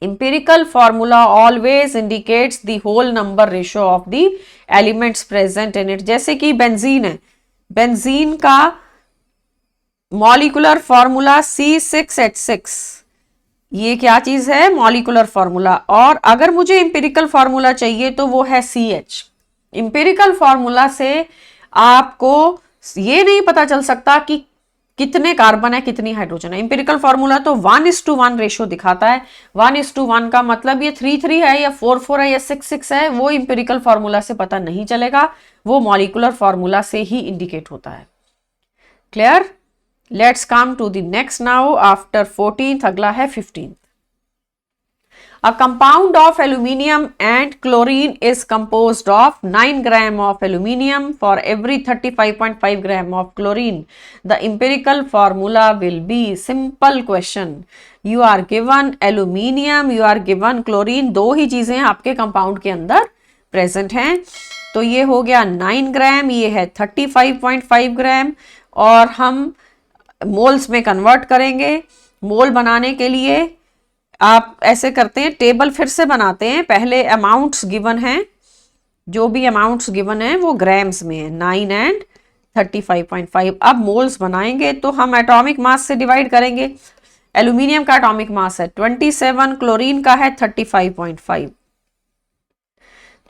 Empirical formula always indicates the whole number ratio of the elements present in it। जैसे कि बेंजीन है, बेंजीन का molecular formula C6H6, ये क्या चीज है, molecular formula. और अगर मुझे इंपेरिकल फॉर्मूला चाहिए तो वो है CH। इंपेरिकल फॉर्मूला से आपको ये नहीं पता चल सकता कि कितने कार्बन है, कितनी हाइड्रोजन है। इंपेरिकल फॉर्मूला तो 1:1 रेशो दिखाता है। 1:1 का मतलब ये 3:3 है या 4:4 है या 6:6 है, वो इंपेरिकल फॉर्मूला से पता नहीं चलेगा, वो मॉलिकुलर फॉर्मूला से ही इंडिकेट होता है। Clear? Let's come to the next now. After 14th अगला है 15th। A compound of aluminium and chlorine is composed of 9 gram of aluminium for every 35.5 gram of chlorine. The empirical formula will be, simple question, you are given aluminium, you are given chlorine, दो ही चीजें आपके compound के अंदर present हैं। तो ये हो गया 9 ग्राम, ये है 35.5 ग्राम, और हम मोल्स में कन्वर्ट करेंगे। मोल बनाने के लिए आप ऐसे करते हैं, टेबल फिर से बनाते हैं। पहले अमाउंट्स गिवन हैं, जो भी अमाउंट्स गिवन हैं वो ग्राम्स में है, 9 एंड 35.5। अब मोल्स बनाएंगे तो हम एटॉमिक मास से डिवाइड करेंगे। एल्यूमिनियम का एटॉमिक मास है 27, क्लोरीन का है 35.5,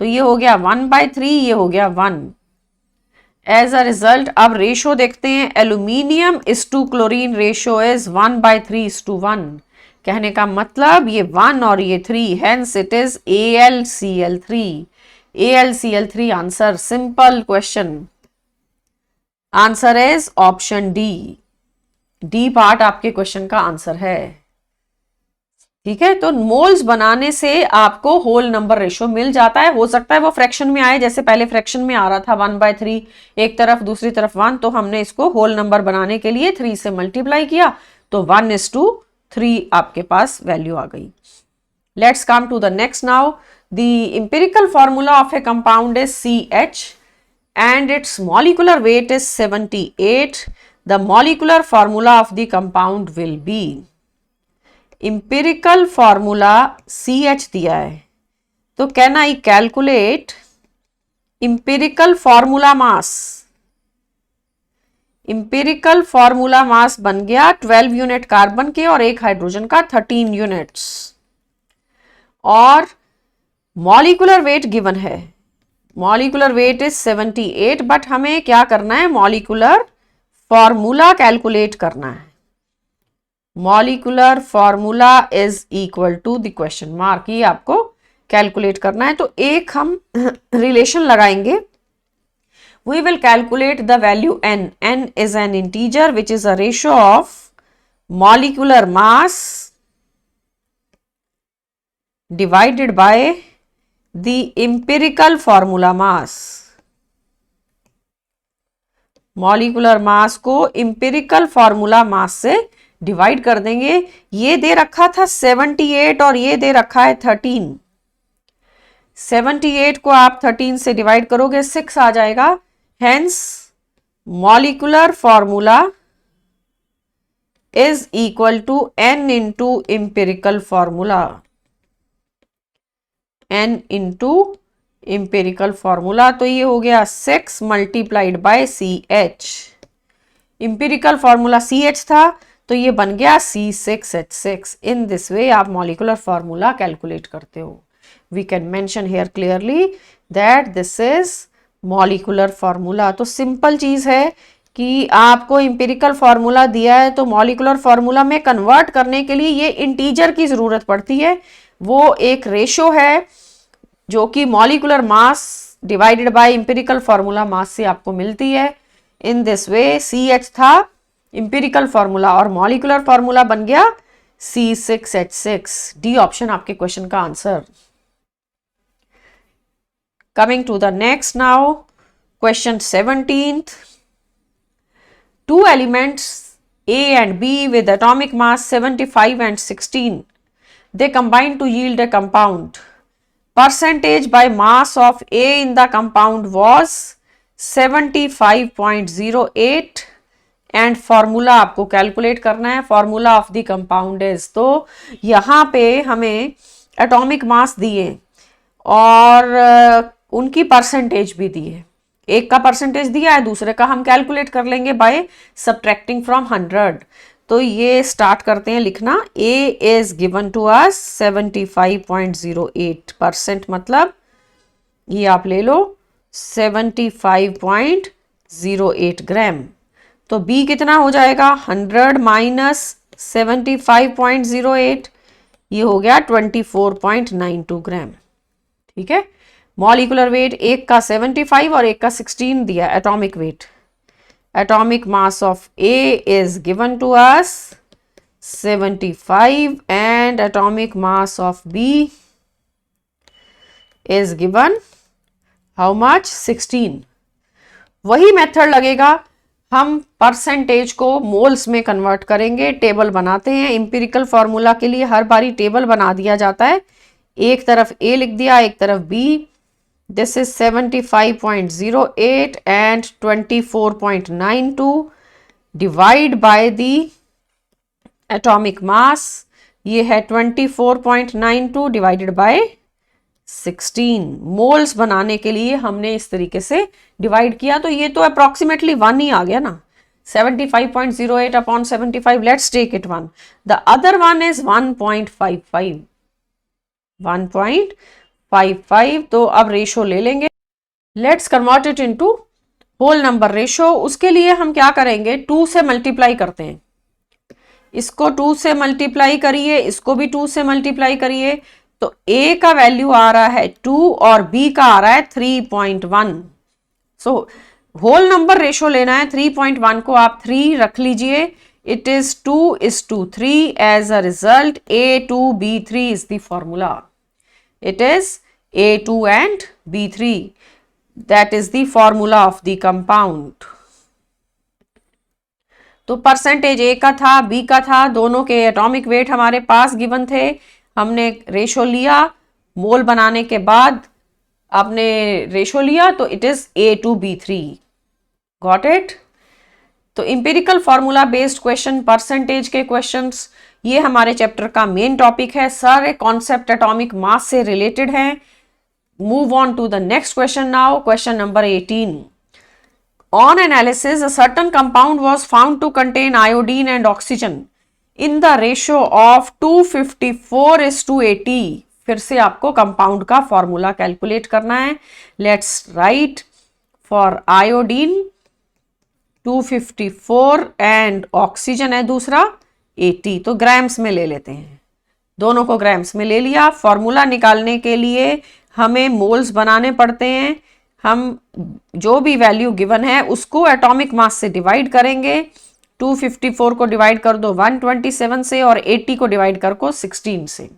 तो ये हो गया 1/3, ये हो गया 1। एज अ रिजल्ट अब रेशो देखते हैं, aluminium is to chlorine ratio is 1/3:1। कहने का मतलब ये 1 और ये 3, hence it is AlCl3। AlCl3 answer, simple question. Answer is option D. D part आपके क्वेश्चन का आंसर है। ठीक है, तो मोल्स बनाने से आपको होल नंबर रेशो मिल जाता है। हो सकता है वो फ्रैक्शन में आए, जैसे पहले फ्रैक्शन में आ रहा था 1/3, एक तरफ दूसरी तरफ 1, तो हमने इसको होल नंबर बनाने के लिए 3 से मल्टीप्लाई किया, तो 1:3 आपके पास वैल्यू आ गई। Let's come to the next now. The empirical formula of a compound is CH and its molecular weight is 78. The molecular formula of the compound will be, empirical formula CH दिया है, तो can I calculate empirical formula mass? empirical formula mass बन गया 12 unit carbon के और 1 hydrogen का 13 units, और molecular weight given है। मॉलिक्यूलर वेट इज 78, बट हमें क्या करना है, मॉलिक्यूलर फॉर्मूला कैलकुलेट करना है। Molecular formula is equal to the question mark, ये आपको कैलकुलेट करना है। तो एक हम रिलेशन लगाएंगे, we will calculate the value n. N is an integer which is a ratio of molecular mass divided by the empirical formula mass. Molecular mass को empirical formula mass से डिवाइड कर देंगे। ये दे रखा था 78 और ये दे रखा है 13। 78 को आप 13 से डिवाइड करोगे 6 आ जाएगा। Hence, molecular formula is equal to n into empirical formula. n into empirical formula, तो ये हो गया 6 multiplied by CH. empirical formula CH था तो ये बन गया C6H6. In this way आप molecular formula calculate करते हो. We can mention here clearly that this is molecular formula. तो सिंपल चीज है कि आपको इंपेरिकल फार्मूला दिया है तो मॉलिक्यूलर फार्मूला में कन्वर्ट करने के लिए ये इंटीजर की जरूरत पड़ती है। वो एक रेशो है जो कि molecular mass divided by empirical formula mass से आपको मिलती है। इन दिस वे CH था इंपेरिकल फार्मूला और मॉलिक्यूलर फार्मूला बन गया C6H6। डी ऑप्शन आपके क्वेश्चन का answer. Coming to the next now, question 17th. Two elements A and B with atomic mass 75 and 16, they combine to yield a compound. Percentage by mass of A in the compound was 75.08 and formula आपको calculate करना है। formula of the compound is, तो यहाँ पे हमें atomic mass दिए और उनकी परसेंटेज भी दी है। एक का परसेंटेज दिया है, दूसरे का हम कैलकुलेट कर लेंगे बाय सब्ट्रैक्टिंग फ्रॉम 100। तो ये स्टार्ट करते हैं लिखना। A is given to us 75.08%, मतलब ये आप ले लो 75.08 ग्राम। तो B कितना हो जाएगा, 100 माइनस 75.08, ये हो गया 24.92 ग्राम। ठीक है। मॉलिक्यूलर वेट एक का 75 और एक का 16 दिया। Atomic weight, atomic mass of A is given to us 75 and atomic mass of B is given how much, 16। वही मेथड लगेगा, हम परसेंटेज को मोल्स में कन्वर्ट करेंगे। टेबल बनाते हैं, इंपेरिकल फॉर्मूला के लिए हर बारी टेबल बना दिया जाता है। एक तरफ ए लिख दिया, एक तरफ B. This is 75.08 and 24.92 divide by the atomic mass, ये है 24.92 डिवाइडेड बाय 16। मोल्स बनाने के लिए हमने इस तरीके से डिवाइड किया, तो ये तो अप्रोक्सीमेटली 1 ही आ गया ना। 75.08 upon 75, let's take it 1। The other one is 1.55, 1.55। तो अब रेशो ले लेंगे। Let's convert it into whole number ratio. उसके लिए हम क्या करेंगे, 2 से मल्टीप्लाई करते हैं। इसको 2 से मल्टीप्लाई करिए, इसको भी 2 से मल्टीप्लाई करिए। तो A का वैल्यू आ रहा है 2 और B का आ रहा है 3.1। सो होल नंबर रेशो लेना है। 3.1 को आप 3 रख लीजिए। It is 2:3। As a result A2B3 is the formula. It is A2 and B3. That is the formula of the compound. तो परसेंटेज A का था, B का था, दोनों के एटॉमिक वेट हमारे पास गिवन थे। हमने रेशो लिया, मोल बनाने के बाद आपने रेशो लिया, तो it is A2B3। Got it. तो empirical formula based question, percentage के क्वेश्चंस, ये हमारे चैप्टर का मेन टॉपिक है। सारे कॉन्सेप्ट एटॉमिक मास से रिलेटेड हैं। Move on to the next question now. Question number 18। On analysis a certain compound was found to contain iodine and oxygen in the ratio of 254:80 फिर से आपको compound का formula calculate करना है। Let's write for iodine 254 and oxygen है दूसरा 80, तो grams में ले लेते हैं, दोनों को ग्राम्स में ले लिया। फॉर्मूला निकालने के लिए हमें मोल्स बनाने पड़ते हैं। हम जो भी वैल्यू गिवन है उसको एटॉमिक मास से डिवाइड करेंगे। 254 को डिवाइड कर दो 127 से और 80 को डिवाइड कर को 16 से,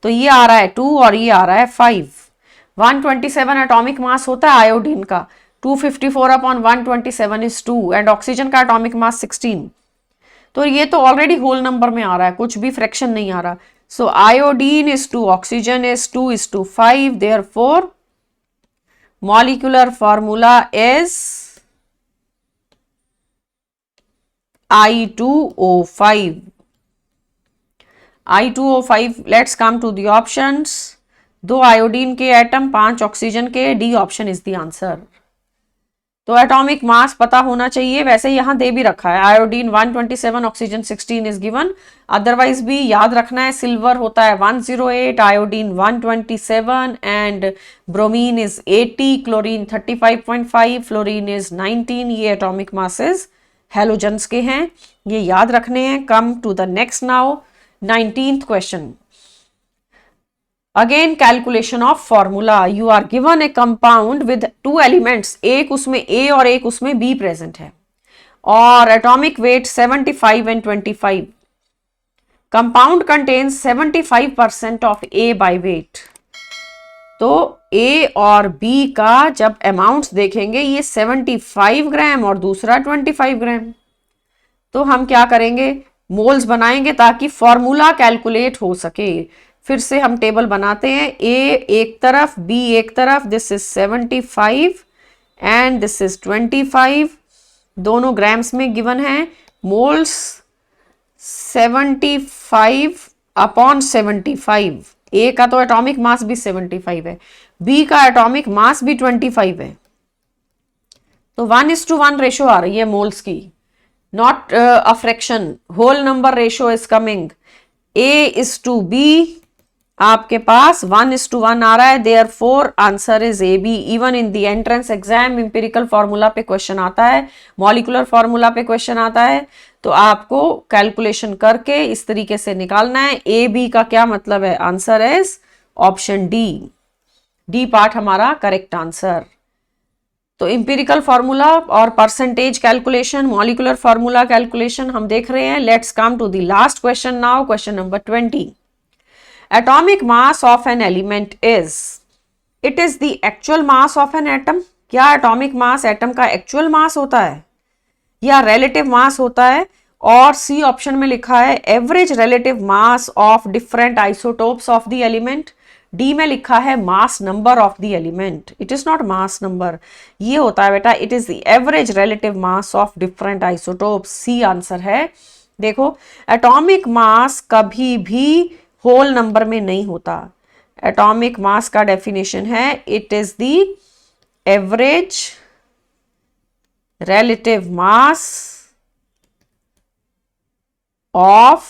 तो ये आ रहा है 2 और ये आ रहा है 5। 127 एटॉमिक मास होता है आयोडीन का, 254 अपॉन 127 इज 2 एंड ऑक्सीजन का एटॉमिक मास 16। तो ये तो ऑलरेडी होल नंबर में आ रहा है, कुछ भी फ्रैक्शन नहीं आ रहा। So iodine is 2, oxygen is 2 is to 5, therefore molecular formula is I2O5. I2O5, let's come to the options। 2 iodine के एटम, 5 ऑक्सीजन के, D option is the answer. तो एटॉमिक मास पता होना चाहिए, वैसे यहां दे भी रखा है iodine 127, oxygen 16 is given. Otherwise भी याद रखना है, सिल्वर होता है 108, iodine 127 and bromine is 80, chlorine 35.5, fluorine is 19। ये एटॉमिक मासेस हेलोजन्स के हैं, ये याद रखने हैं। Come to the next now, 19th question. Again calculation of formula. You are given a compound with 2 elements, एक उसमें ए और एक उसमें बी प्रेजेंट है, और atomic weight 75 and 25। Compound contains 75% of A by weight. तो ए और बी का जब अमाउंट्स देखेंगे, ये 75 ग्राम और दूसरा 25 ग्राम। तो हम क्या करेंगे, मोल्स बनाएंगे ताकि फॉर्मूला कैलकुलेट हो सके। फिर से हम टेबल बनाते हैं, ए एक तरफ, बी एक तरफ। This is 75 and this is 25, दोनों ग्राम्स में गिवन है। मोल्स 75 अपॉन 75, ए का तो एटॉमिक मास भी 75 है, बी का एटॉमिक मास भी 25 है, तो 1:1 रेशो आ रही है मोल्स की, not a fraction. Whole number ratio is coming, A is to B, आपके पास 1:1 आ रहा है। Therefore answer is A B. Even in the entrance exam empirical formula पे क्वेश्चन आता है, मॉलिक्यूलर फॉर्मूला पे क्वेश्चन आता है, तो आपको कैलकुलेशन करके इस तरीके से निकालना है। ए बी का क्या मतलब है, answer is option D. D part हमारा करेक्ट आंसर। तो इंपिरिकल फॉर्मूला और percentage calculation, molecular formula calculation हम देख रहे हैं। Let's come to the last question now, question number 20। Atomic mass of an element is, it is the actual mass of an atom। क्या atomic mass atom का actual mass होता है या relative mass होता है? और सी ऑप्शन में लिखा है average relative mass of different isotopes of the element। D में लिखा है mass number of the element, it is not mass number। ये होता है बेटा it is the average relative mass of different isotopes। C answer है। देखो atomic mass कभी भी होल नंबर में नहीं होता। एटॉमिक मास का डेफिनेशन है it is the average relative mass of,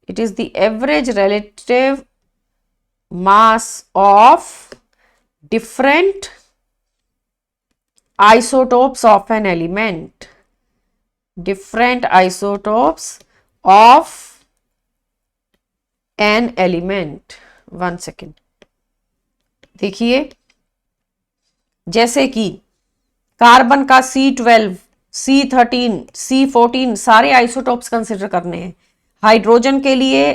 it is the average relative mass of different isotopes of an element, different isotopes of an element। 1 second, देखिए जैसे कि कार्बन का C12, C13, C14 सारे isotopes consider करने हैं। Hydrogen के लिए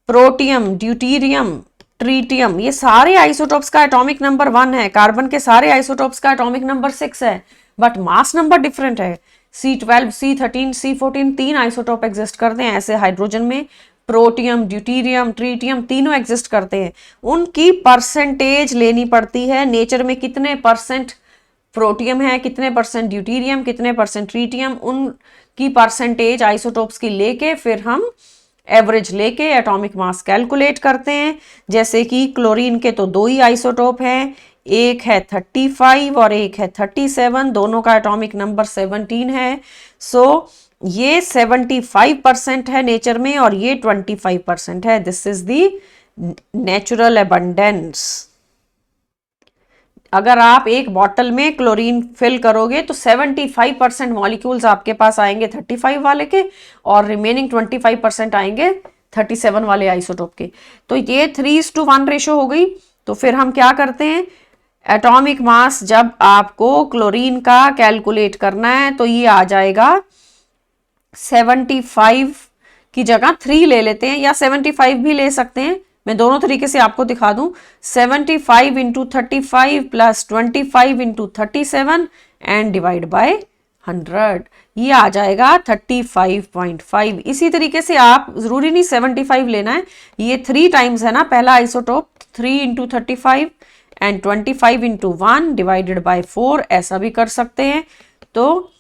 protium, deuterium, tritium, ये सारे आइसोटोप्स का एटॉमिक नंबर 1 है। कार्बन के सारे आइसोटोप्स का एटॉमिक नंबर 6 है, बट मास नंबर डिफरेंट है। C12, C13, C14 तीन आइसोटोप एग्जिस्ट करते हैं। ऐसे हाइड्रोजन में प्रोटियम, ड्यूटीरियम, ट्रीटियम तीनों एग्जिस्ट करते हैं। उनकी परसेंटेज लेनी पड़ती है, नेचर में कितने परसेंट प्रोटियम है, कितने परसेंट ड्यूटीरियम, कितने परसेंट ट्रीटियम, उनकी परसेंटेज आइसोटोप्स की लेके फिर हम एवरेज लेके एटॉमिक मास कैलकुलेट करते हैं। जैसे कि क्लोरीन के तो 2 ही आइसोटोप हैं, एक है 35 और एक है 37, दोनों का एटॉमिक नंबर 17 है। सो ये 75% है नेचर में और ये 25% है। This is the natural abundance. अगर आप एक बॉटल में क्लोरीन फिल करोगे तो 75% मॉलिक्यूल्स आपके पास आएंगे 35 वाले के, और रिमेनिंग 25% आएंगे 37 वाले आइसोटोप के। तो ये 3:1 रेशो हो गई। तो फिर हम क्या करते हैं, एटॉमिक मास जब आपको क्लोरीन का कैलकुलेट करना है तो ये आ जाएगा 75 की जगह 3 ले लेते हैं, या 75 भी ले सकते हैं, मैं दोनों तरीके से आपको दिखा दूं। 75 into 35 plus 25 into 37 and divide by 100, ये आ जाएगा 35.5। इसी तरीके से आप जरूरी नहीं 75 लेना है, ये 3 टाइम्स है ना पहला isotope, 3 into 35 and 25 into 1 divided by 4, ऐसा भी कर सकते हैं। तो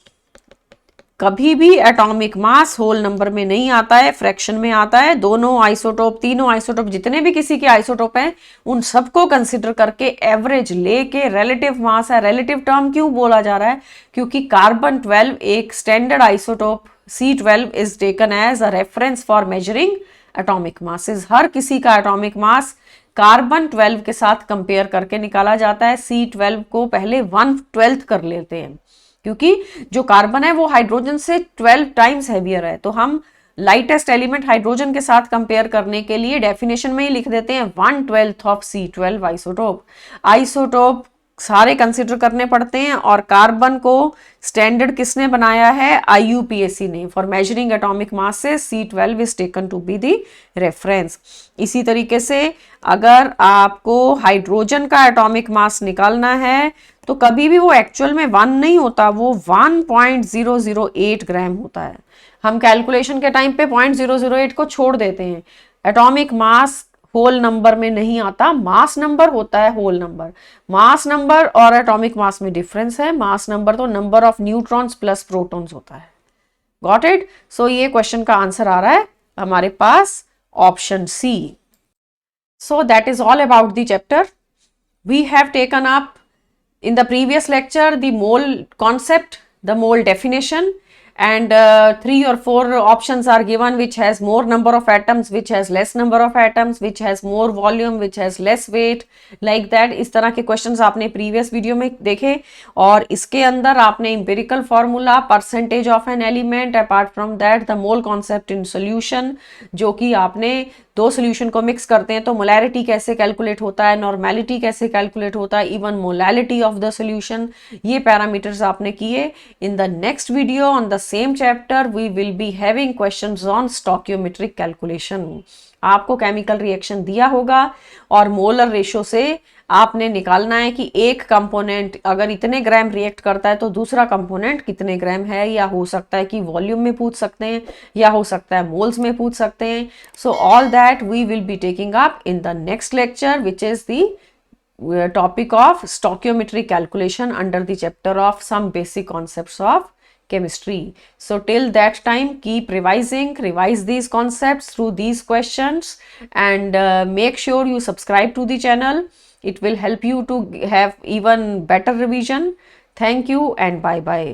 कभी भी एटॉमिक मास होल नंबर में नहीं आता है, फ्रैक्शन में आता है। दोनों आइसोटोप, तीनों आइसोटोप, जितने भी किसी के आइसोटोप हैं, उन सबको कंसिडर करके एवरेज लेके रिलेटिव मास है। रिलेटिव टर्म क्यों बोला जा रहा है, क्योंकि कार्बन 12 एक standard isotope C12 is taken as a reference for measuring atomic masses. हर किसी का एटॉमिक मास कार्बन 12 के साथ कंपेयर करके निकाला जाता है। C12 को पहले 1/12 कर लेते हैं, क्योंकि जो कार्बन है वो हाइड्रोजन से 12 टाइम्स हैवियर है। तो हम लाइटेस्ट एलिमेंट हाइड्रोजन के साथ कंपेयर करने के लिए डेफिनेशन में ही लिख देते हैं 1/12 ऑफ C12 आइसोटोप। आइसोटोप सारे कंसिडर करने पड़ते हैं, और कार्बन को स्टैंडर्ड किसने बनाया है, IUPAC ने। For measuring atomic masses C12 is taken to be the reference. इसी तरीके से अगर आपको हाइड्रोजन का एटॉमिक मास निकालना है तो कभी भी वो एक्चुअल में 1 नहीं होता, वो 1.008 ग्राम होता है। हम कैलकुलेशन के टाइम पे 0.008 को छोड़ देते हैं। एटॉमिक मास होल नंबर में नहीं आता, मास नंबर होता है होल नंबर। मास नंबर और एटॉमिक मास में डिफरेंस है। मास नंबर तो number of neutrons plus protons होता है। Got it? सो ये क्वेश्चन का आंसर आ रहा है हमारे पास option C. So that is all about the chapter. We have taken up in the previous lecture the mole concept, the mole definition, and 3 or 4 options are given which has more number of atoms, which has less number of atoms, which has more volume, which has less weight, like that। इस तरह के questions आपने previous video में देखे, और इसके अंदर आपने empirical formula, percentage of an element, apart from that the mole concept in solution, जो कि आपने दो सोल्यूशन को मिक्स करते हैं तो मोलैरिटी कैसे कैलकुलेट होता है, नॉर्मेलिटी कैसे कैलकुलेट होता है, even molality of the solution, ये पैरामीटर्स आपने किए। In the next video on the same chapter we will be having questions on stoichiometric calculation. आपको केमिकल रिएक्शन दिया होगा और मोलर रेशो से आपने निकालना है कि एक कंपोनेंट अगर इतने ग्राम रिएक्ट करता है तो दूसरा कंपोनेंट कितने ग्राम है, या हो सकता है कि वॉल्यूम में पूछ सकते हैं, या हो सकता है मोल्स में पूछ सकते हैं। So all that we will be taking up in the next lecture which is the topic of stoichiometric calculation under the chapter of some basic concepts of chemistry. So till that time keep revising, revise these concepts through these questions, and make sure you subscribe to the channel. It will help you to have even better revision. Thank you and bye bye.